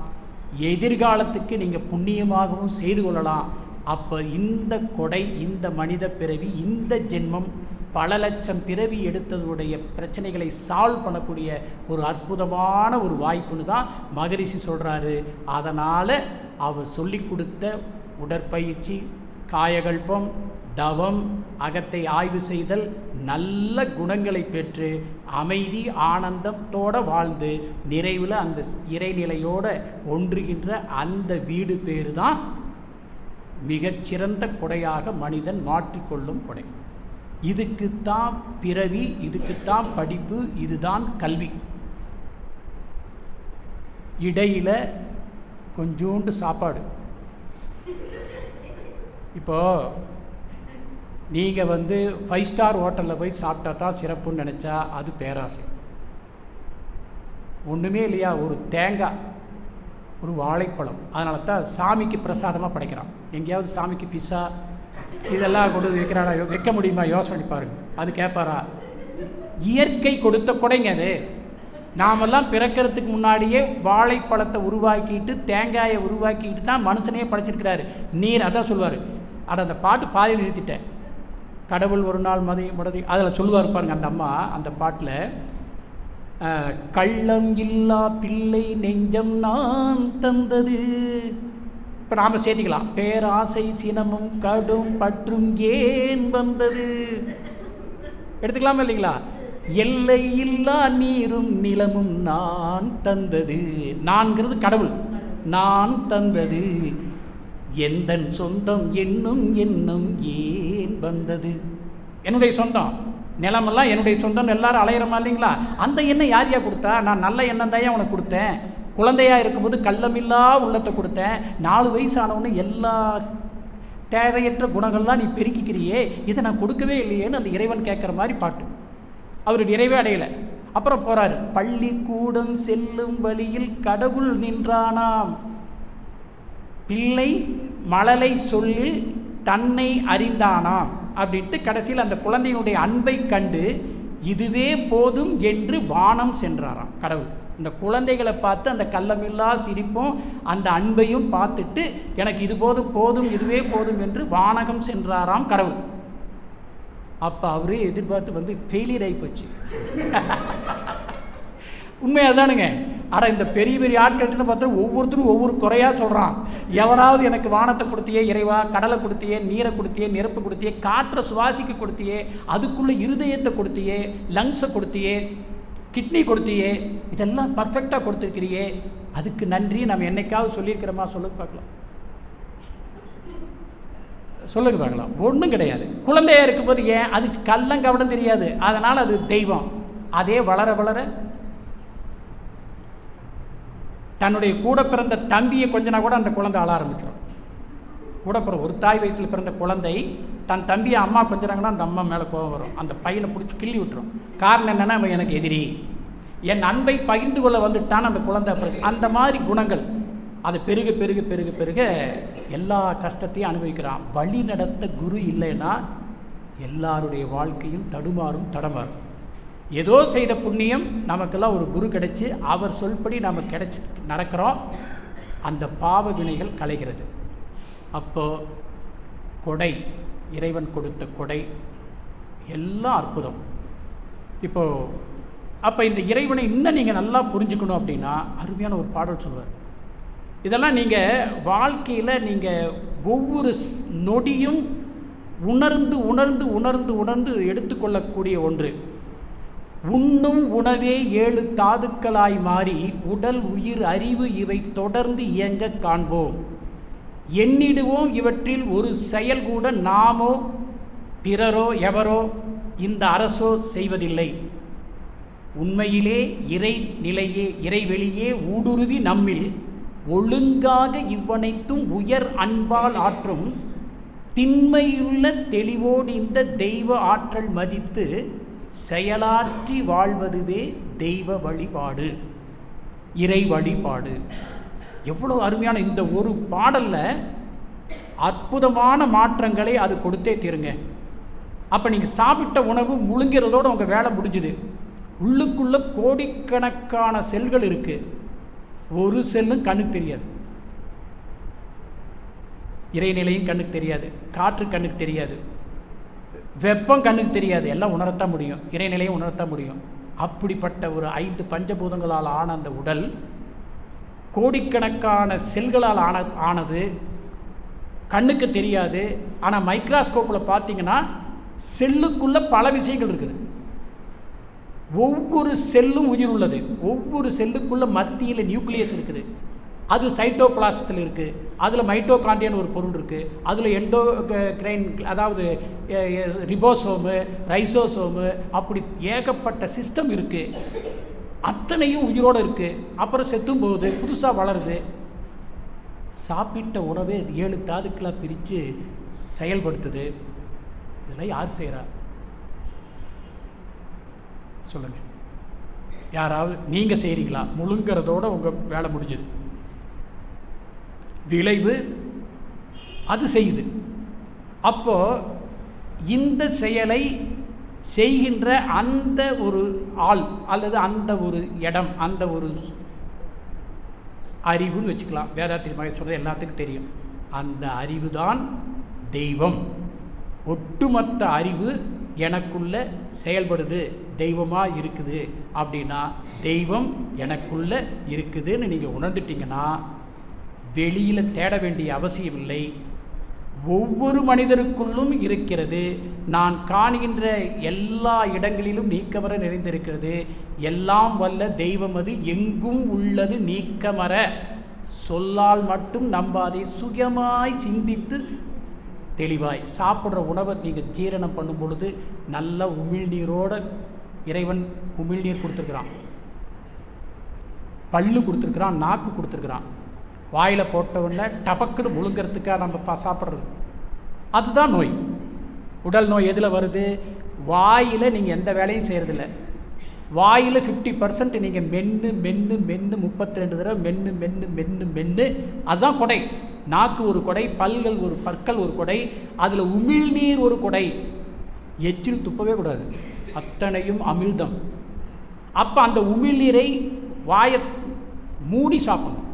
எதிர்காலத்துக்கு நீங்கள் புண்ணியமாகவும் செய்து கொள்ளலாம். அப்போ இந்த கொடை, இந்த மனித பிறவி, இந்த ஜென்மம் பல லட்சம் பிறவி எடுத்ததுடைய பிரச்சனைகளை சால்வ் பண்ணக்கூடிய ஒரு அற்புதமான ஒரு வாய்ப்புன்னு தான் மகரிஷி சொல்கிறாரு. அதனால் அவர் சொல்லி கொடுத்த உடற்பயிற்சி, காயகல்பம், தவம், அகத்தை ஆய்வு செய்தல், நல்ல குணங்களை பெற்று அமைதி ஆனந்தத்தோடு வாழ்ந்து நிறைவில் அந்த இறைநிலையோடு ஒன்றுகின்ற அந்த வீடு பேரு தான் மிகச்சிறந்த கொடையாக மனிதன் மாற்றிக்கொள்ளும் கொடை. இதுக்குத்தான் பிறவி, இதுக்குத்தான் படிப்பு, இதுதான் கல்வி. இடையில் கொஞ்சோண்டு சாப்பாடு. இப்போது நீங்கள் 5 ஸ்டார் ஹோட்டலில் போய் சாப்பிட்டா தான் சிறப்புன்னு நினச்சா அது பேராசை. ஒன்றுமே இல்லையா, ஒரு தேங்காய், ஒரு வாழைப்பழம், அதனால தான் சாமிக்கு பிரசாதமாக படைக்கிறான். எங்கேயாவது சாமிக்கு பிஸா இதெல்லாம் கொண்டு வைக்கிறானா? வைக்க முடியுமா? யோசனை பாருங்கள். அது கேட்பாரா? இயற்கை கொடுத்த கொடைங்க அது. நாமெல்லாம் பிறக்கிறதுக்கு முன்னாடியே வாழைப்பழத்தை உருவாக்கிட்டு, தேங்காயை உருவாக்கிட்டு தான் மனுஷனையே படைச்சிருக்கிறாரு. நீர் அதான் சொல்லுவார். அதை அந்த பாட்டு பாதையில் நிறுத்திட்டேன். கடவுள் ஒரு நாள் முடதி அதில் சொல்லுவார் பாருங்க அந்த அம்மா. அந்த பாட்டில் கள்ளம் இல்லா பிள்ளை நெஞ்சம் நான் தந்தது. இப்போ நாம் சேர்த்திக்கலாம், பேராசை சினமும் கடும் பற்றும் ஏன் வந்தது எடுத்துக்கலாமா இல்லைங்களா? எல்லை இல்லா நீரும் நிலமும் நான் தந்தது. நான்கிறது கடவுள். நான் தந்தது எந்தன் சொந்தம் என்னும் எண்ணம் ஏன் வந்தது. என்னுடைய சொந்தம் நிலமெல்லாம் என்னுடைய சொந்தம், எல்லாரும் அலையிறமா இல்லைங்களா? அந்த எண்ணம் யார் கொடுத்தா? நான் நல்ல எண்ணம் தான் உனக்கு கொடுத்தேன். குழந்தையாக இருக்கும்போது கள்ளமில்லா உள்ளத்தை கொடுத்தேன். 4 வயசு ஆனவொன்னு எல்லா தேவையற்ற குணங்கள்லாம் நீ பெருக்கிக்கிறியே, இதை நான் கொடுக்கவே இல்லையேன்னு அந்த இறைவன் கேட்குற மாதிரி பாட்டு. அவர் நிறைவே அடையலை. அப்புறம் போகிறாரு, பள்ளிக்கூடம் செல்லும் வழியில் கடவுள் நின்றானாம், பிள்ளை மழலை சொல்லில் தன்னை அறிந்தானாம் அப்படின்ட்டு கடைசியில் அந்த குழந்தையினுடைய அன்பை கண்டு இதுவே போதும் என்று வானம் சென்றாராம் கடவுள். இந்த குழந்தைகளை பார்த்து அந்த கள்ளமில்லா சிரிப்பும் அந்த அன்பையும் பார்த்துட்டு எனக்கு இது போதும் போதும் இதுவே போதும் என்று வானகம் சென்றாராம் கடவுள். அப்போ அவரே எதிர்பார்த்து ஃபெயிலியர் ஆகி போச்சு. உண்மையாக தானுங்க. ஆனால் இந்த பெரிய பெரிய ஆட்கள்கிட்ட பார்த்தா ஒவ்வொருத்தரும் ஒவ்வொரு குறையாக சொல்கிறான். எவராவது எனக்கு வானத்தை கொடுத்தியே இறைவா, கடலை கொடுத்தியே, நீரை கொடுத்தியே, நெருப்பு கொடுத்தியே, காற்றை சுவாசிக்க கொடுத்தியே, அதுக்குள்ளே இருதயத்தை கொடுத்தியே, லங்ஸை கொடுத்தியே, கிட்னி கொடுத்தியே, இதெல்லாம் பர்ஃபெக்டாக கொடுத்துருக்கிறியே, அதுக்கு நன்றி நம்ம என்னைக்காவது சொல்லியிருக்கிறோமா? சொல்லுங்க பார்க்கலாம், சொல்லுங்க பார்க்கலாம். ஒன்றும் கிடையாது. குழந்தையாக இருக்கும்போது ஏன் அதுக்கு கள்ளங்கவடம் தெரியாது, அதனால் அது தெய்வம். அதே வளர வளர தன்னுடைய கூட பிறந்த தம்பியை கொஞ்சனா கூட அந்த குழந்தை அழ ஆரம்பிச்சிடும். கூட பிறந்த ஒரு தாய் வயிற்றில் பிறந்த குழந்தை தன் தம்பியை அம்மா கொஞ்சனாங்கன்னா அந்த அம்மா மேலே கோபம் வரும், அந்த பையனை பிடிச்சி கிள்ளி விட்டுரும். காரணம் என்னென்னா, அவன் எனக்கு எதிரி, என் அன்பை பகிர்ந்து கொள்ள வந்துட்டான் அந்த குழந்தை. அந்த மாதிரி குணங்கள் அது பெருக பெருக பெருக பெருக எல்லா கஷ்டத்தையும் அனுபவிக்கிறான். வழி நடத்த குரு இல்லைன்னா எல்லாருடைய வாழ்க்கையும் தடுமாறும், தடமாறும். ஏதோ செய்த புண்ணியம் நமக்கெல்லாம் ஒரு குரு கிடைச்சி அவர் சொல்படி நம்ம கிடைச்சி நடக்கிறோம், அந்த பாவ வினைகள் களைகிறது. அப்போது கொடை, இறைவன் கொடுத்த கொடை எல்லாம் அற்புதம். இப்போது அப்போ இந்த இறைவனை இன்னும் நீங்கள் நல்லா புரிஞ்சுக்கணும் அப்படின்னா அருமையான ஒரு பாடல் சொல்வார். இதெல்லாம் நீங்கள் வாழ்க்கையில் நீங்கள் ஒவ்வொரு நொடியும் உணர்ந்து உணர்ந்து உணர்ந்து உணர்ந்து எடுத்துக்கொள்ளக்கூடிய ஒன்று. உண்ணும் உணவே 7 தாதுக்களாய் மாறி உடல் உயிர் அறிவு இவை தொடர்ந்து இயங்க காண்போம். எண்ணிடுவோம் இவற்றில் ஒரு செயல் கூட நாமோ பிறரோ எவரோ இந்த அரசோ செய்வதில்லை. உண்மையிலே இறைவெளியே ஊடுருவி நம்மில் ஒழுங்காக இவ்வனைத்தும் உயர் அன்பால் ஆற்றும் திண்மையுள்ள தெளிவோடு இந்த தெய்வ ஆற்றல் மதித்து செயலாற்றி வாழ்வதுவே தெய்வ வழிபாடு, இறை வழிபாடு. எவ்வளோ அருமையான இந்த ஒரு பாடலில் அற்புதமான மாற்றங்களை அது கொடுத்தே தீருங்க. அப்போ நீங்கள் சாப்பிட்ட உணவு முழுங்கிறதோடு உங்கள் வேலை முடிஞ்சுது. உள்ளுக்குள்ளே கோடிக்கணக்கான செல்கள் இருக்குது. ஒரு செல்லும் கண்ணுக்கு தெரியாது. இறைநிலையும் கண்ணுக்கு தெரியாது, காற்று கண்ணுக்கு தெரியாது, வெப்பம் கண்ணுக்கு தெரியாது. எல்லாம் உணரத்தான் முடியும், இறைநிலையும் உணரத்தான் முடியும். அப்படிப்பட்ட ஒரு 5 பஞ்சபூதங்களால் ஆன அந்த உடல் கோடிக்கணக்கான செல்களால் ஆனது, கண்ணுக்கு தெரியாது. ஆனால் மைக்ராஸ்கோப்பில் பார்த்தீங்கன்னா செல்லுக்குள்ளே பல விஷயங்கள் இருக்குது. ஒவ்வொரு செல்லும் உயிர் உள்ளது. ஒவ்வொரு செல்லுக்குள்ளே மத்தியில் நியூக்ளியஸ் இருக்குது. அது சைட்டோபிளாசத்தில் இருக்குது. அதில் மைட்டோகாண்ட்ரியான்னு ஒரு பொருள் இருக்குது. அதில் எண்டோக்ரைன், அதாவது ரிபோசோமு, ரைசோசோமு, அப்படி ஏகப்பட்ட சிஸ்டம் இருக்குது. அத்தனையும் உயிரோடு இருக்குது. அப்புறம் செத்தும் போகுது, புதுசாக வளருது. சாப்பிட்ட உணவே 7 தாதுக்களாக பிரித்து செயல்படுத்துது. இதெல்லாம் யார் செய்கிறா சொல்லுங்கள்? யாராவது நீங்கள் செய்கிறீங்களா? முழுங்கிறதோடு உங்கள் வேலை முடிஞ்சுது. விளைவு அது செய்யுது. அப்போது இந்த செயலை செய்கின்ற அந்த ஒரு ஆள் அல்லது அந்த ஒரு இடம், அந்த ஒரு அறிவுன்னு வச்சுக்கலாம். வேதாத்திரி மகேஷ் சொல்கிறது எல்லாத்துக்கும் தெரியும். அந்த அறிவு தான் தெய்வம். ஒட்டுமொத்த அறிவு எனக்குள்ள செயல்படுது, தெய்வமாக இருக்குது. அப்படின்னா தெய்வம் எனக்குள்ள இருக்குதுன்னு நீங்கள் உணர்ந்துட்டீங்கன்னா வெளியில் தேட வேண்டிய அவசியம் இல்லை. ஒவ்வொரு மனிதருக்குள்ளும் இருக்கிறது. நான் காணுகின்ற எல்லா இடங்களிலும் நீக்கமர நிறைந்திருக்கிறது. எல்லாம் வல்ல தெய்வம் அது எங்கும் உள்ளது நீக்கமர. சொல்லால் மட்டும் நம்பாதே, சுயமாய் சிந்தித்து தெளிவாய். சாப்பிட்ற உணவை நீங்கள் ஜீரணம் பண்ணும் பொழுது நல்ல உமிழ்நீரோடு இறைவன் உமிழ்நீர் கொடுத்துருக்குறான், பல்லு கொடுத்துருக்குறான், நாக்கு கொடுத்துருக்குறான். வாயில் போட்டவுடனே டபக்குன்னு முழுங்கிறதுக்காக நம்ம சாப்பிட்றது. அதுதான் நோய். உடல் நோய் எதில் வருது? வாயில் நீங்கள் எந்த வேலையும் செய்கிறதில்ல. வாயில் 50% நீங்கள் மென்று 32 தடவை மென்று அதுதான் கொடை. நாக்கு ஒரு கொடை, பற்கள் ஒரு கொடை, அதில் உமிழ்நீர் ஒரு கொடை. எச்சில் துப்பவே கூடாது, அத்தனையும் அமிழ்தம். அப்போ அந்த உமிழ்நீரை வாயை மூடி சாப்பிடணும்,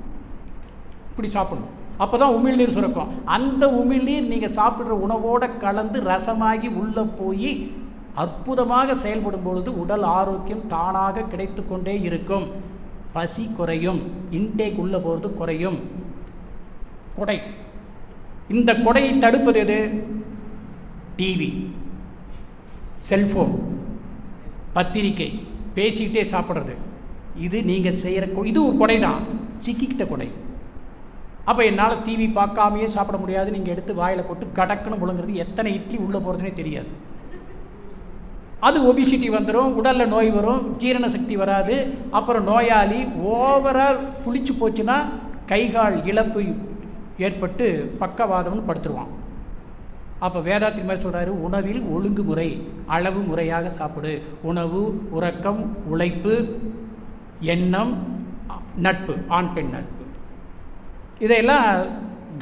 இப்படி சாப்பிடணும். அப்போ தான் உமிழ்நீர் சுரக்கும். அந்த உமிழ்நீர் நீங்கள் சாப்பிட்ற உணவோடு கலந்து ரசமாகி உள்ளே போய் அற்புதமாக செயல்படும் பொழுது உடல் ஆரோக்கியம் தானாக கிடைத்து கொண்டே இருக்கும். பசி குறையும், இன்டேக் உள்ளே போகிறது குறையும். கொடை. இந்த கொடையை தடுப்பது எது? டிவி, செல்ஃபோன், பத்திரிக்கை, பேசிக்கிட்டே சாப்பிட்றது. இது நீங்கள் செய்கிற இது ஒரு கொடை தான், சிக்கிக்கிட்ட கொடை. அப்போ என்னால் டிவி பார்க்காமையே சாப்பிட முடியாது. நீங்கள் எடுத்து வாயில் போட்டு கடக்குன்னு முழுங்கிறது, எத்தனை இட்லி உள்ளே போகிறதுனே தெரியாது. அது ஒபிசிட்டி வந்துடும், உடலில் நோய் வரும், ஜீரண சக்தி வராது. அப்புறம் நோயாளி ஓவரால் புளிச்சு போச்சுன்னா கைகால் இழப்பு ஏற்பட்டு பக்கவாதம்னு படுத்துருவான். அப்போ வேதாத்திரி மாதிரி சொல்கிறாரு, உணவில் ஒழுங்குமுறை, அளவு முறையாக சாப்பிடு. உணவு, உறக்கம், உழைப்பு, எண்ணம், நட்பு, ஆண் பெண் நட்பு, இதையெல்லாம்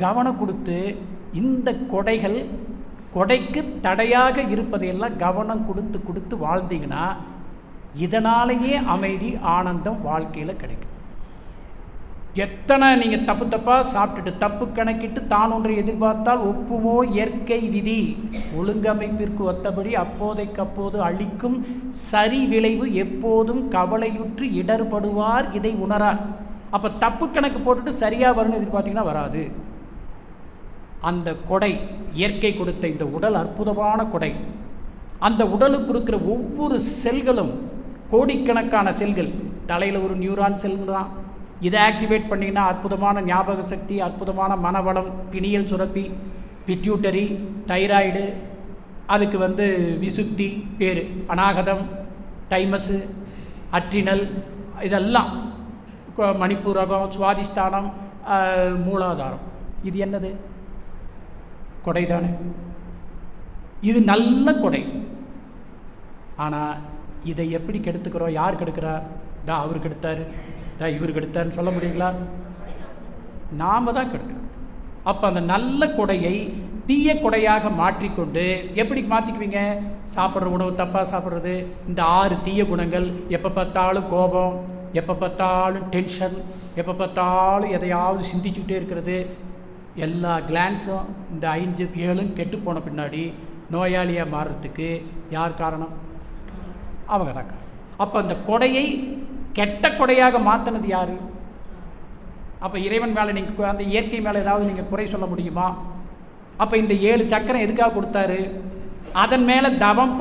கவனம் கொடுத்து இந்த கொடைக்கு தடையாக இருப்பதையெல்லாம் கவனம் கொடுத்து வாழ்ந்தீங்கன்னா இதனாலேயே அமைதி, ஆனந்தம் வாழ்க்கையில் கிடைக்கும். எத்தனை நீங்கள் தப்பாக சாப்பிட்டுட்டு தப்பு கணக்கிட்டு தான் ஒன்றை எதிர்பார்த்தால் ஒப்புமோ இயற்கை விதி, ஒழுங்கமைப்பிற்கு ஒத்தபடி அப்போதைக்கப்போது அளிக்கும் சரி விளைவு எப்போதும் கவலையுற்று இடர்படுவார் இதை உணரார். அப்போ தப்பு கணக்கு போட்டுட்டு சரியாக வரும்னு எதிர்பார்த்தீங்கன்னா வராது. அந்த கொடை, இயற்கை கொடுத்த இந்த உடல் அற்புதமான கொடை. அந்த உடலுக்கு இருக்கிற ஒவ்வொரு செல்களும் கோடிக்கணக்கான செல்கள், தலையில் ஒரு நியூரான் செல் தான். இதை ஆக்டிவேட் பண்ணிங்கன்னா அற்புதமான ஞாபக சக்தி, அற்புதமான மனவளம், பிணியல் சுரப்பி, பிட்யூட்டரி, தைராய்டு, அதுக்கு விசுக்தி பேர், அநாகதம், தைமஸு, அட்ரினல், இதெல்லாம் மணிப்பூரகம், சுவாதிஷ்டானம், மூலாதாரம். இது என்னது? கொடை தானே. இது நல்ல கொடை. ஆனால் இதை எப்படி கெடுத்துக்கிறோம்? யார் கெடுக்கிறா? அவருக்கு எடுத்தார், இவருக்கு எடுத்தாருன்னு சொல்ல முடியுங்களா? நாம் தான் கெடுத்துக்கிறோம். அப்போ அந்த நல்ல கொடையை தீய கொடையாக மாற்றிக்கொண்டு எப்படி மாற்றிக்குவீங்க? சாப்பிட்ற உணவு தப்பாக சாப்பிட்றது, இந்த 6 தீய குணங்கள், எப்போ பார்த்தாலும் கோபம், எப்போ பார்த்தாலும் டென்ஷன், எப்போ பார்த்தாலும் எதையாவது சிந்திச்சுக்கிட்டே இருக்கிறது, எல்லா கிளான்ஸும் இந்த 5 7 கெட்டு போன பின்னாடி நோயாளியாக மாறுறதுக்கு யார் காரணம்? அவங்க தான். அப்போ அந்த கொடையை கெட்ட கொடையாக மாற்றினது யார்? அப்போ இறைவன் மேலே நீங்கள் அந்த இயற்கை மேலே ஏதாவது நீங்கள் குறை சொல்ல முடியுமா? அப்போ இந்த 7 சக்கரம் எதுக்காக கொடுத்தாரு? அதன் மேலே தவம்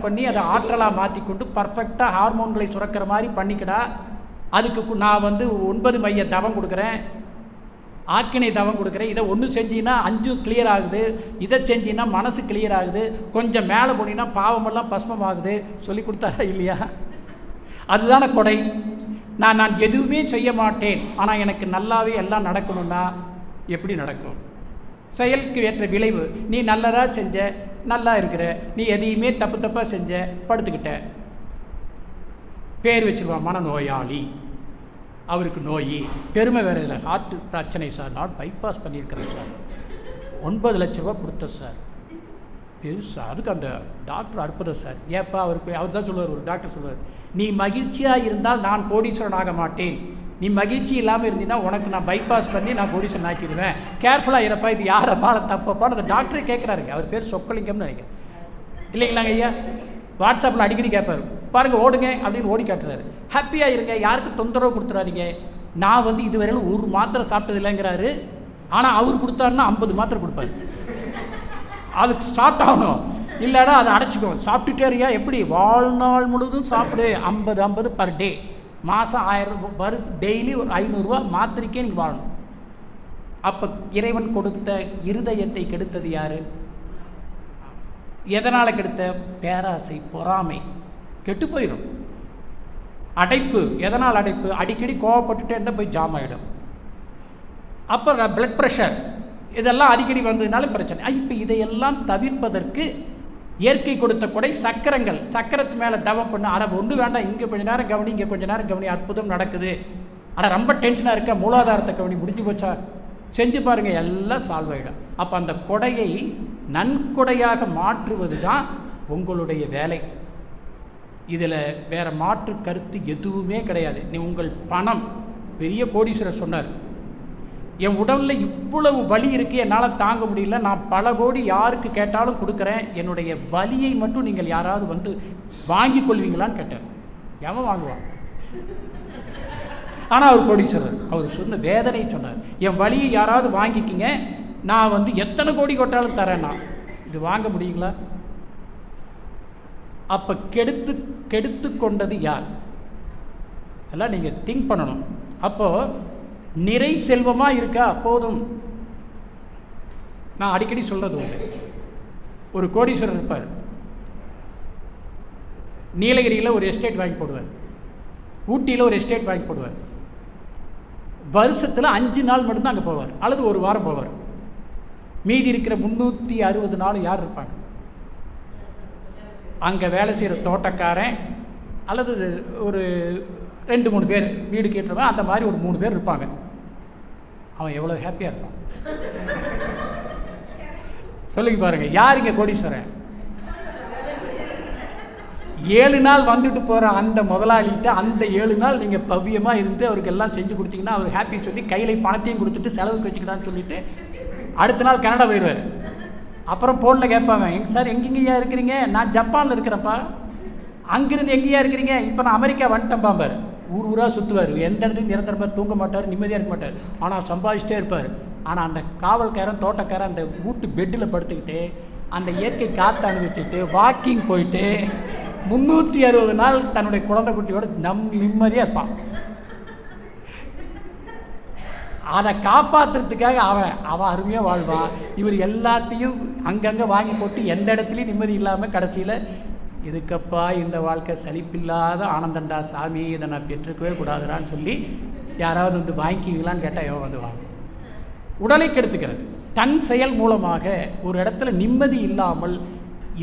பண்ணி அதை ஆற்றலாக மாற்றிக்கொண்டு பர்ஃபெக்டாக ஹார்மோன்களை சுரக்கிற மாதிரி பண்ணிக்கடா. அதுக்கு நான் 9 மைய தவம் கொடுக்குறேன், ஆக்கினை தவம் கொடுக்குறேன். இதை ஒன்று செஞ்சின்னா 5 கிளியர் ஆகுது, இதை செஞ்சின்னா மனசு கிளியர் ஆகுது, கொஞ்சம் மேலே போனீங்கன்னா பாவமெல்லாம் பஸ்மம் ஆகுது சொல்லி கொடுத்தாரா இல்லையா? அதுதானே கொடை. நான் எதுவுமே செய்ய மாட்டேன், ஆனால் எனக்கு நல்லாவே எல்லாம் நடக்கணும்னா எப்படி நடக்கும்? செயலுக்கு ஏற்ற விளைவு. நீ நல்லதாக செஞ்ச, நல்லா இருக்கிற, நீ எதையுமே தப்பாக செஞ்ச, படுத்துக்கிட்ட, பேர் வச்சுருவான் மனநோயாளி. அவருக்கு நோய், பெருமை வேறு இல்லை, ஹார்ட் பிரச்சனை சார், நான் பைபாஸ் பண்ணியிருக்கிறேன் சார், 9 லட்ச ரூபா கொடுத்தேன் சார், சார் அதுக்கு அந்த டாக்டர் அற்புதம் சார். ஏப்பா அவர் தான் சொல்லுவார், ஒரு டாக்டர் சொல்லுவார், நீ மகிழ்ச்சியாக இருந்தால் நான் கோடீஸ்வரன் ஆக மாட்டேன், நீ மகிழ்ச்சி இல்லாமல் இருந்தீங்கன்னா உனக்கு நான் பைபாஸ் பண்ணி நான் கோடீஸ்வரன் ஆக்கிடுவேன், கேர்ஃபுல்லாக இருப்பா, இது யார் அம்மாவை தப்பப்பான்னு அந்த டாக்டரே கேட்குறாருங்க. அவர் பேர் சொக்கலிங்கம்னு நினைக்கிறேன் இல்லைங்களாங்க ஐயா? வாட்ஸ்அப்பில் அடிக்கடி கேட்பார், பாருங்கள் ஓடுங்க அப்படின்னு ஓடி காட்டுறாரு. ஹாப்பியாக இருங்க, யாருக்கு தொந்தரவு கொடுத்துறாதீங்க. நான் இதுவரையிலும் ஒரு மாத்திரை சாப்பிட்டது இல்லைங்கிறாரு, ஆனால் அவர் கொடுத்தாருன்னா 50 மாத்திரை கொடுப்பாரு. அதுக்கு ஸ்டார்ட் ஆகணும், இல்லைன்னா அதை அடைச்சிக்கும். சாப்பிட்டுட்டே இருக்கியா? எப்படி? வாழ்நாள் முழுதும் சாப்பிடு, 50 பர் டே, மாதம் 1000 வருஷம், டெய்லி ஒரு 500 ரூபா மாத்திரைக்கே நீங்கள் வாழணும். அப்போ இறைவன் கொடுத்த இருதயத்தை கெடுத்தது யார்? எதனால் கெடுத்த? பேராசை, பொறாமை, கெட்டு போயிடும். அடைப்பு, எதனால் அடைப்பு? அடிக்கடி கோவப்பட்டுட்டே இருந்தால் போய் ஜாம் ஆகிடும். அப்புறம் பிளட் ப்ரெஷர், இதெல்லாம் அடிக்கடி வந்ததுனால பிரச்சனை. இப்போ இதையெல்லாம் தவிர்ப்பதற்கு இயற்கை கொடுத்த கொடை சக்கரங்கள். சக்கரத்து மேலே தவம் பண்ணு, அட ஒன்று வேண்டாம், இங்கே கொஞ்சம் நேரம் கவனி, இங்கே கொஞ்சம் நேரம் கவனி, அற்புதம் நடக்குது. ஆனால் ரொம்ப டென்ஷனாக இருக்க, மூலாதாரத்தை கவனி, முடிஞ்சு போச்சா, செஞ்சு பாருங்கள், எல்லாம் சால்வ் ஆகிடும். அப்போ அந்த கொடையை நன்கொடையாக மாற்றுவது தான் உங்களுடைய வேலை. இதில் வேறு மாற்று கருத்து எதுவுமே கிடையாது. நீ உங்கள் பணம், பெரிய கோடீஸ்வரர் சொன்னார், என் உடலில் இவ்வளவு வலி இருக்குது, என்னால் தாங்க முடியல, நான் பல கோடி யாருக்கு கேட்டாலும் கொடுக்குறேன், என்னுடைய வலியை மட்டும் நீங்கள் யாராவது வாங்கி கொள்வீங்களான்னு கேட்டார். எவன் வாங்குவான்? ஆனால் அவர் கோடீஸ்வரர், அவர் சொன்ன வேதனை சொன்னார், என் வலியை யாராவது வாங்கிக்கிங்க, நான் எத்தனை கோடி கொட்டாலும் தரேன்னா. இது வாங்க முடியுங்களா? அப்போ கெடுத்து கொண்டது யார்? எல்லாம் நீங்கள் திங்க் பண்ணணும். அப்போது நிறை செல்வமாக இருக்கா போதும். நான் அடிக்கடி சொல்கிறது உண்டு, ஒரு கோடீஸ்வரர் இருப்பார், நீலகிரியில் ஒரு எஸ்டேட் வாங்கி போடுவார், ஊட்டியில் ஒரு எஸ்டேட் வாங்கி போடுவார். வருஷத்தில் 5 நாள் மட்டும்தான் அங்கே போவார், அல்லது ஒரு வாரம் போவார். மீதி இருக்கிற 360 நாள் யார் இருப்பாங்க? அங்கே வேலை செய்கிற தோட்டக்காரன், அல்லது ஒரு 2-3 பேர் வீடு கேட்டுருவேன், அந்த மாதிரி ஒரு 3 பேர் இருப்பாங்க. அவன் எவ்வளோ ஹாப்பியாக இருப்பான் சொல்லுங்க பாருங்கள். யார் இங்கே கோடீஸ்வரன்? 7 நாள் வந்துட்டு போகிற அந்த முதலாளிகிட்ட அந்த 7 நாள் நீங்கள் பவ்யமாக இருந்து அவருக்கு எல்லாம் செஞ்சு கொடுத்தீங்கன்னா அவர் ஹாப்பி சொல்லி கையில் பணத்தையும் கொடுத்துட்டு செலவுக்கு வச்சுக்கிட்டான்னு சொல்லிவிட்டு அடுத்த நாள் கனடா போயிடுவார். அப்புறம் ஃபோனில் கேட்பாங்க, சார் எங்கெங்கேயா இருக்கிறீங்க? நான் ஜப்பானில் இருக்கிறேன்ப்பா. அங்கேருந்து எங்கேயா இருக்கிறீங்க? இப்போ நான் அமெரிக்கா வந்துட்டேன்பாம்பார். ஊராக சுற்றுவார், எந்த இடத்துலையும் நிரந்தரமாக தூங்க மாட்டார், நிம்மதியாக இருக்க மாட்டார், ஆனால் சம்பாதிச்சிட்டே இருப்பார். ஆனால் அந்த காவல்காரன் தோட்டக்காரன் அந்த வீட்டு பெட்டில் படுத்துக்கிட்டு அந்த இயற்கை காற்று அனுபவிச்சுட்டு வாக்கிங் போயிட்டு 360 நாள் தன்னுடைய குழந்தை குட்டியோட நிம்மதியாக இருப்பான். அதை காப்பாற்றுறதுக்காக அவன் அருமையாக வாழ்வான். இவர் எல்லாத்தையும் அங்கங்கே வாங்கி போட்டு எந்த இடத்துலையும் நிம்மதி இல்லாமல் கடைசியில் இதுக்கப்பா இந்த வாழ்க்கை சலிப்பில்லாத ஆனந்தண்டா சாமி, இதை நான் பெற்றுக்கவே கூடாதுடான்னு சொல்லி யாராவது வந்து வாங்கிக்குவீங்களான்னு கேட்டால் எவன் வந்து வாங்க. உடலை கெடுத்துக்கிறது தன் செயல் மூலமாக ஒரு இடத்துல நிம்மதி இல்லாமல்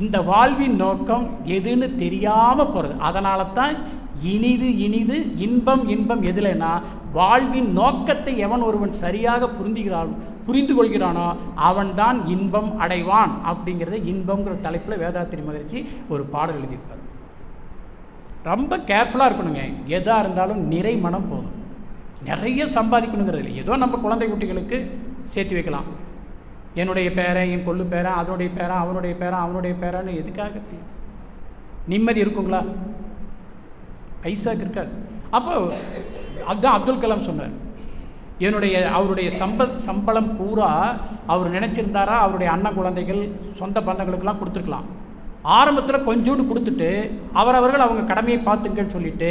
இந்த வாழ்வின் நோக்கம் எதுன்னு தெரியாமல் போகிறது. அதனால தான் இனிது இன்பம் எதுலன்னா வாழ்வின் நோக்கத்தை எவன் ஒருவன் சரியாக புரிந்து கொள்கிறானோ அவன்தான் இன்பம் அடைவான். அப்படிங்கிறத இன்பம்ங்கிற தலைப்பில் வேதாத்திரி மகரிஷி ஒரு பாடல் எழுதியிருப்பார். ரொம்ப கேர்ஃபுல்லாக இருக்கணுங்க. எதாக இருந்தாலும் நிறை மனம் போதும். நிறைய சம்பாதிக்கணுங்கிறது இல்லை. ஏதோ நம்ம குழந்தை குட்டிகளுக்கு சேர்த்து வைக்கலாம். என்னுடைய பேரன், என் கொள்ளு பேரன், அதனுடைய பேரன், அவனுடைய பேரான்னு எதுக்காக செய்யும்? நிம்மதி இருக்குங்களா? பைசாக்கு இருக்காது. அப்போ அதுதான் அப்துல் கலாம் சொன்னார். அவருடைய சம்பளம் பூரா அவர் நினச்சிருந்தாரா அவருடைய அண்ணன் குழந்தைகள் சொந்த பந்தங்களுக்கெல்லாம் கொடுத்துருக்கலாம். ஆரம்பத்தில் கொஞ்சோண்டு கொடுத்துட்டு அவரவர்கள் அவங்க கடமையை பார்த்துங்கன்னு சொல்லிட்டு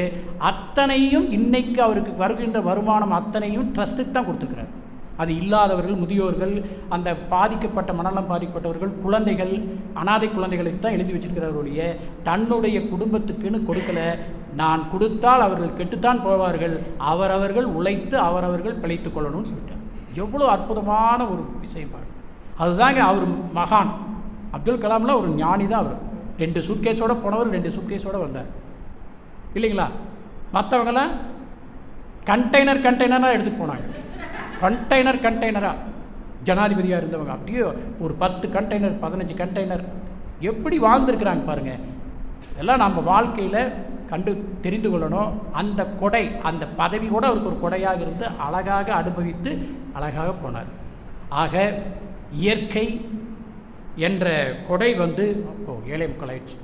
அத்தனையும் இன்னைக்கு அவருக்கு வருகின்ற வருமானம் அத்தனையும் ட்ரஸ்ட்டுக்கு தான் கொடுத்துருக்கிறார். அது இல்லாதவர்கள், முதியோர்கள், அந்த பாதிக்கப்பட்ட மனநலம் பாதிக்கப்பட்டவர்கள், குழந்தைகள், அனாதை குழந்தைகளுக்கு தான் எழுதி வச்சிருக்கிறவருடைய தன்னுடைய குடும்பத்துக்குன்னு கொடுக்கல. நான் கொடுத்தால் அவர்கள் கெட்டுத்தான் போவார்கள், அவரவர்கள் உழைத்து அவரவர்கள் பிழைத்து கொள்ளணும்னு சொல்லிட்டார். எவ்வளோ அற்புதமான ஒரு விஷயம் பாருங்கள். அதுதாங்க அவர் மகான். அப்துல் கலாம்லாம் ஒரு ஞானி தான். அவர் 2 சூட்கேஸோடு போனவர் 2 சூட்கேஸோடு வந்தார் இல்லைங்களா? மற்றவங்களாம் கண்டெய்னராக எடுத்துகிட்டு போனாங்க. கண்டெய்னராக ஜனாதிபதியாக இருந்தவங்க அப்படியே ஒரு 10 கண்டெய்னர் 15 கண்டெய்னர் எப்படி வாழ்ந்துருக்குறாங்க பாருங்கள். இதெல்லாம் நம்ம வாழ்க்கையில் தெரிந்து கொள்ளணும். அந்த கொடை, அந்த பதவி கூட அவருக்கு ஒரு கொடையாக இருந்து அழகாக அனுபவித்து அழகாக போனார். ஆக இயற்கை என்ற கொடை வந்து ஏழை மக்களாயிடுச்சு.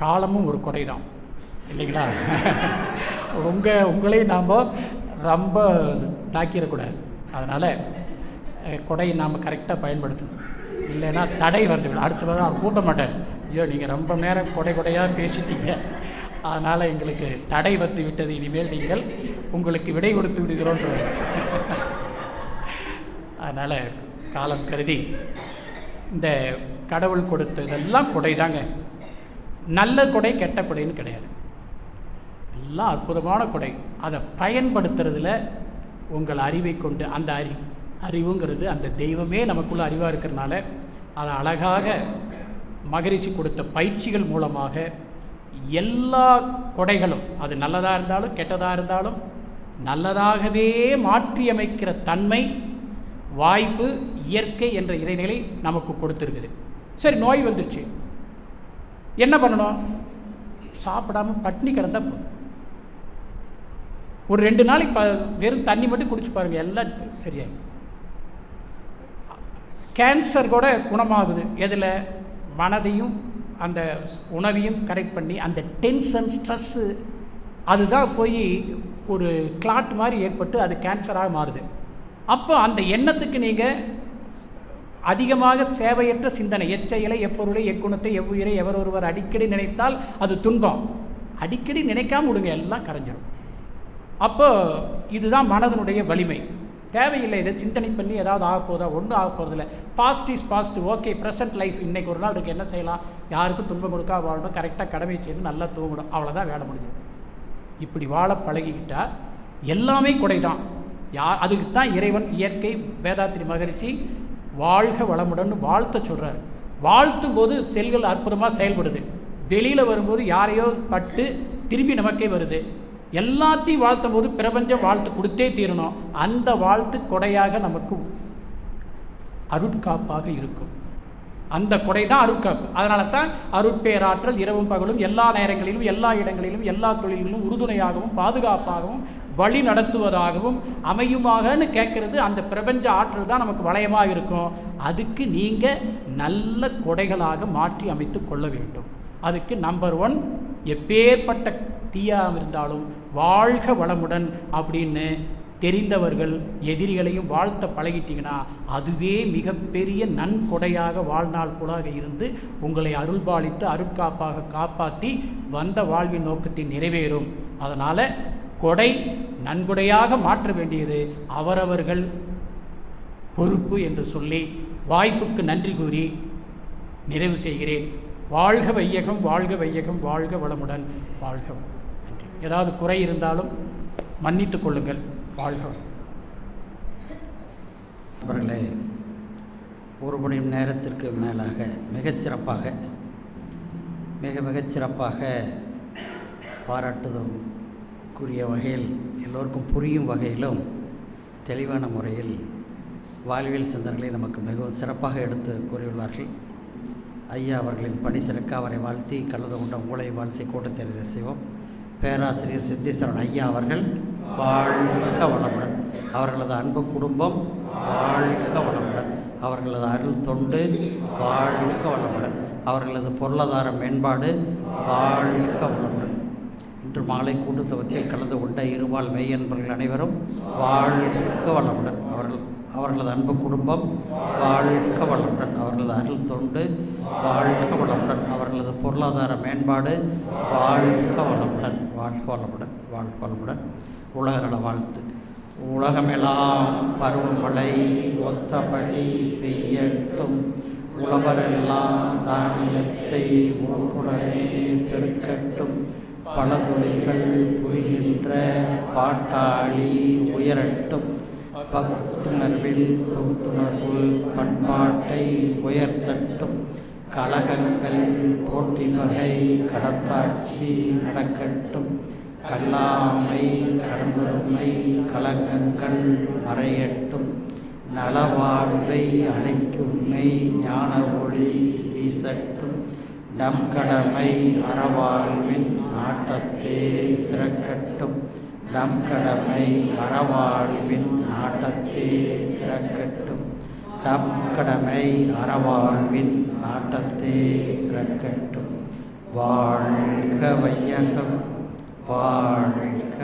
காலமும் ஒரு கொடை தான் இல்லைங்களா? உங்களையும் நாம் ரொம்ப தாக்கிடக்கூடாது. அதனால் கொடையை நாம் கரெக்டாக பயன்படுத்தணும். இல்லைன்னா தடை வந்துவிடும். அடுத்த வாரம் அவர் கூட்ட மாட்டார். ஐயோ நீங்கள் ரொம்ப நேரம் கொடையாக பேசிட்டீங்க, அதனால் எங்களுக்கு தடை வந்து விட்டது, இனிமேல் நீங்கள் உங்களுக்கு விடை கொடுத்து விடுகிறோன்ற. அதனால் காலம் கருதி இந்த கடவுள் கொடுத்த இதெல்லாம் கொடை தாங்க. நல்ல கொடை கெட்ட கொடைன்னு கிடையாது. எல்லாம் அற்புதமான கொடை. அதை பயன்படுத்துறதுல உங்கள் அறிவை கொண்டு, அந்த அறிவுங்கிறது அந்த தெய்வமே நமக்குள்ள அறிவாக இருக்கிறனால அதை அழகாக மகரிஷி கொடுத்த பயிற்சிகள் மூலமாக எல்லா கொடைகளும், அது நல்லதாக இருந்தாலும் கெட்டதாக இருந்தாலும் நல்லதாகவே மாற்றியமைக்கிற தன்மை, வாய்ப்பு இயற்கை என்ற இறைநிலை நமக்கு கொடுத்துருக்குது. சரி, நோய் வந்துருச்சு, என்ன பண்ணணும்? சாப்பிடாமல் பட்டினி கிடந்தா போதும். ஒரு 2 நாளைக்கு வெறும் தண்ணி மட்டும் குடிச்சு பாருங்கள், எல்லாம் சரியாகும். கேன்சர் கூட குணமாகுது. எதில்? மனதையும் அந்த உணவையும் கரெக்ட் பண்ணி, அந்த டென்ஷன், ஸ்ட்ரெஸ்ஸு அதுதான் போய் ஒரு கிளாட் மாதிரி ஏற்பட்டு அது கேன்சராக மாறுது. அப்போ அந்த எண்ணத்துக்கு நீங்கள் அதிகமாக தேவையற்ற சிந்தனை, எச்செயலை, எப்பொருளை, எக்குணத்தை, எவ்வுயிரை, எவரொருவர் அடிக்கடி நினைத்தால் அது துன்பம். அடிக்கடி நினைக்காமல் விடுங்க, எல்லாம் கரைஞ்சிடும். அப்போ இதுதான் மனதனுடைய வலிமை. தேவையில்லை இதை சிந்தனை பண்ணி ஏதாவது ஆக போதா, ஒன்றும் ஆக போகிறதில்ல. Past is past. Okay, present life. இன்றைக்கி ஒரு நாள் இருக்குது, என்ன செய்யலாம்? யாருக்கும் துன்பம் கொடுக்கா வாழணும், கரெக்டாக கடமை செய்யணும், நல்லா தூங்கணும், அவ்வளோதான் வேலை முடிஞ்சது. இப்படி வாழ பழகிக்கிட்டால் எல்லாமே கொடை தான். அதுக்கு தான் இறைவன், இயற்கை, வேதாத்திரி மகரிஷி வாழ்க வளமுடன் வாழ்த்த சொல்கிறார். வாழ்த்தும் போது செல்கள் அற்புதமாக செயல்படுது. வெளியில் வரும்போது யாரையோ பட்டு திரும்பி நமக்கே வருது. எல்லாத்தையும் வாழ்த்தும் போது பிரபஞ்சம் வாழ்த்து கொடுத்தே தீரணும். அந்த வாழ்த்து கொடையாக நமக்கு அருட்காப்பாக இருக்கும். அந்த கொடை தான் அருட்காப்பு. அதனால தான் அருட்பேராற்றல் இரவும் பகலும் எல்லா நேரங்களிலும் எல்லா இடங்களிலும் எல்லா தொழில்களிலும் உறுதுணையாகவும் பாதுகாப்பாகவும் வழி நடத்துவதாகவும் அமையுமாகன்னு கேட்குறது. அந்த பிரபஞ்ச ஆற்றல் தான் நமக்கு வளையமாக இருக்கும். அதுக்கு நீங்கள் நல்ல கொடைகளாக மாற்றி அமைத்து கொள்ள வேண்டும். அதுக்கு நம்பர் 1, எப்பேற்பட்ட தீயாக இருந்தாலும் வாழ்க வளமுடன் அப்படின்னு தெரிந்தவர்கள் எதிரிகளையும் வாழ்த்த பழகிட்டீங்கன்னா அதுவே மிகப்பெரிய நன்கொடையாக வாழ்நாள் கூடாக இருந்து உங்களை அருள்பாலித்து அருட்காப்பாக காப்பாற்றி வந்த வாழ்வின் நோக்கத்தை நிறைவேறும். அதனால் கொடை நன்கொடையாக மாற்ற வேண்டியது அவரவர்கள் பொறுப்பு என்று சொல்லி வாய்ப்புக்கு நன்றி கூறி நிறைவு செய்கிறேன். வாழ்க வையகம், வாழ்க வையகம், வாழ்க வளமுடன், வாழ்க நன்றி. ஏதாவது குறை இருந்தாலும் மன்னித்து கொள்ளுங்கள். வாழ்க. அவர்களே, ஒரு மணி நேரத்திற்கு மேலாக மிகச்சிறப்பாக மிகச்சிறப்பாக பாராட்டுதலுக்குரிய வகையில் எல்லோருக்கும் புரியும் வகையிலும் தெளிவான முறையில் வாழ்வியல் சிந்தனைகளை நமக்கு மிகவும் சிறப்பாக எடுத்து கூறியுள்ளார்கள். ஐயா அவர்களின் பணி சிறக்க அவரை வாழ்த்தி கலந்து கொண்ட உங்களை வாழ்த்தி கூட்டத்தை செய்வோம். பேராசிரியர் சித்தேஸ்வரன் ஐயா அவர்கள் வாழ்க வளமுடன், அவர்களது அன்பு குடும்பம் வாழ்க வளமுடன், அவர்களது அருள் தொண்டு வாழ்க வளமுடன், அவர்களது பொருளாதார மேம்பாடு வாழ்க வளமுடன். இன்று மாலை கூட்டத்தில் கலந்து கொண்ட இருபால் மெய்யன்பர்கள் அனைவரும் வாழ்க வளமுடன், அவர்களது அன்பு குடும்பம் வாழ்க வளமுடன், அவர்களது அருள் தொண்டு வாழ்க வளமுடன், அவர்களது பொருளாதார மேம்பாடு வாழ்க வளமுடன், வாழ்க வளமுடன், வாழ்க வளமுடன். உலக நல வாழ்த்து. உலகமெல்லாம் பருவமழை ஒத்தபடி பெய்யட்டும், உழவரெல்லாம் தானியத்தை உணவுடனே பெருக்கட்டும், பல தொழில்கள் புரிகின்ற பாட்டாளி உயரட்டும், பகுத்துணர்வில் தொகுத்துணர்வு பண்பாட்டை உயர்த்தட்டும், கழகங்கள் போட்டி வகை கடத்தாட்சி நடக்கட்டும், கல்லாமை கடம்பெருமை கலங்கங்கள் மறையட்டும், நலவாழ்வை அளிக்கும்மை ஞான ஒளி வீசட்டும், நம் கடமை அறவாழ்வின் நாட்டத்தே சிறக்கட்டும், நம் கடமை அறவாழ்வின் நாட்டத்தே சிறக்கட்டும், நம் கடமை அறவாழ்வின் நாட்டத்தே சிறக்கட்டும். வாழ்க வையகம், வாழ்க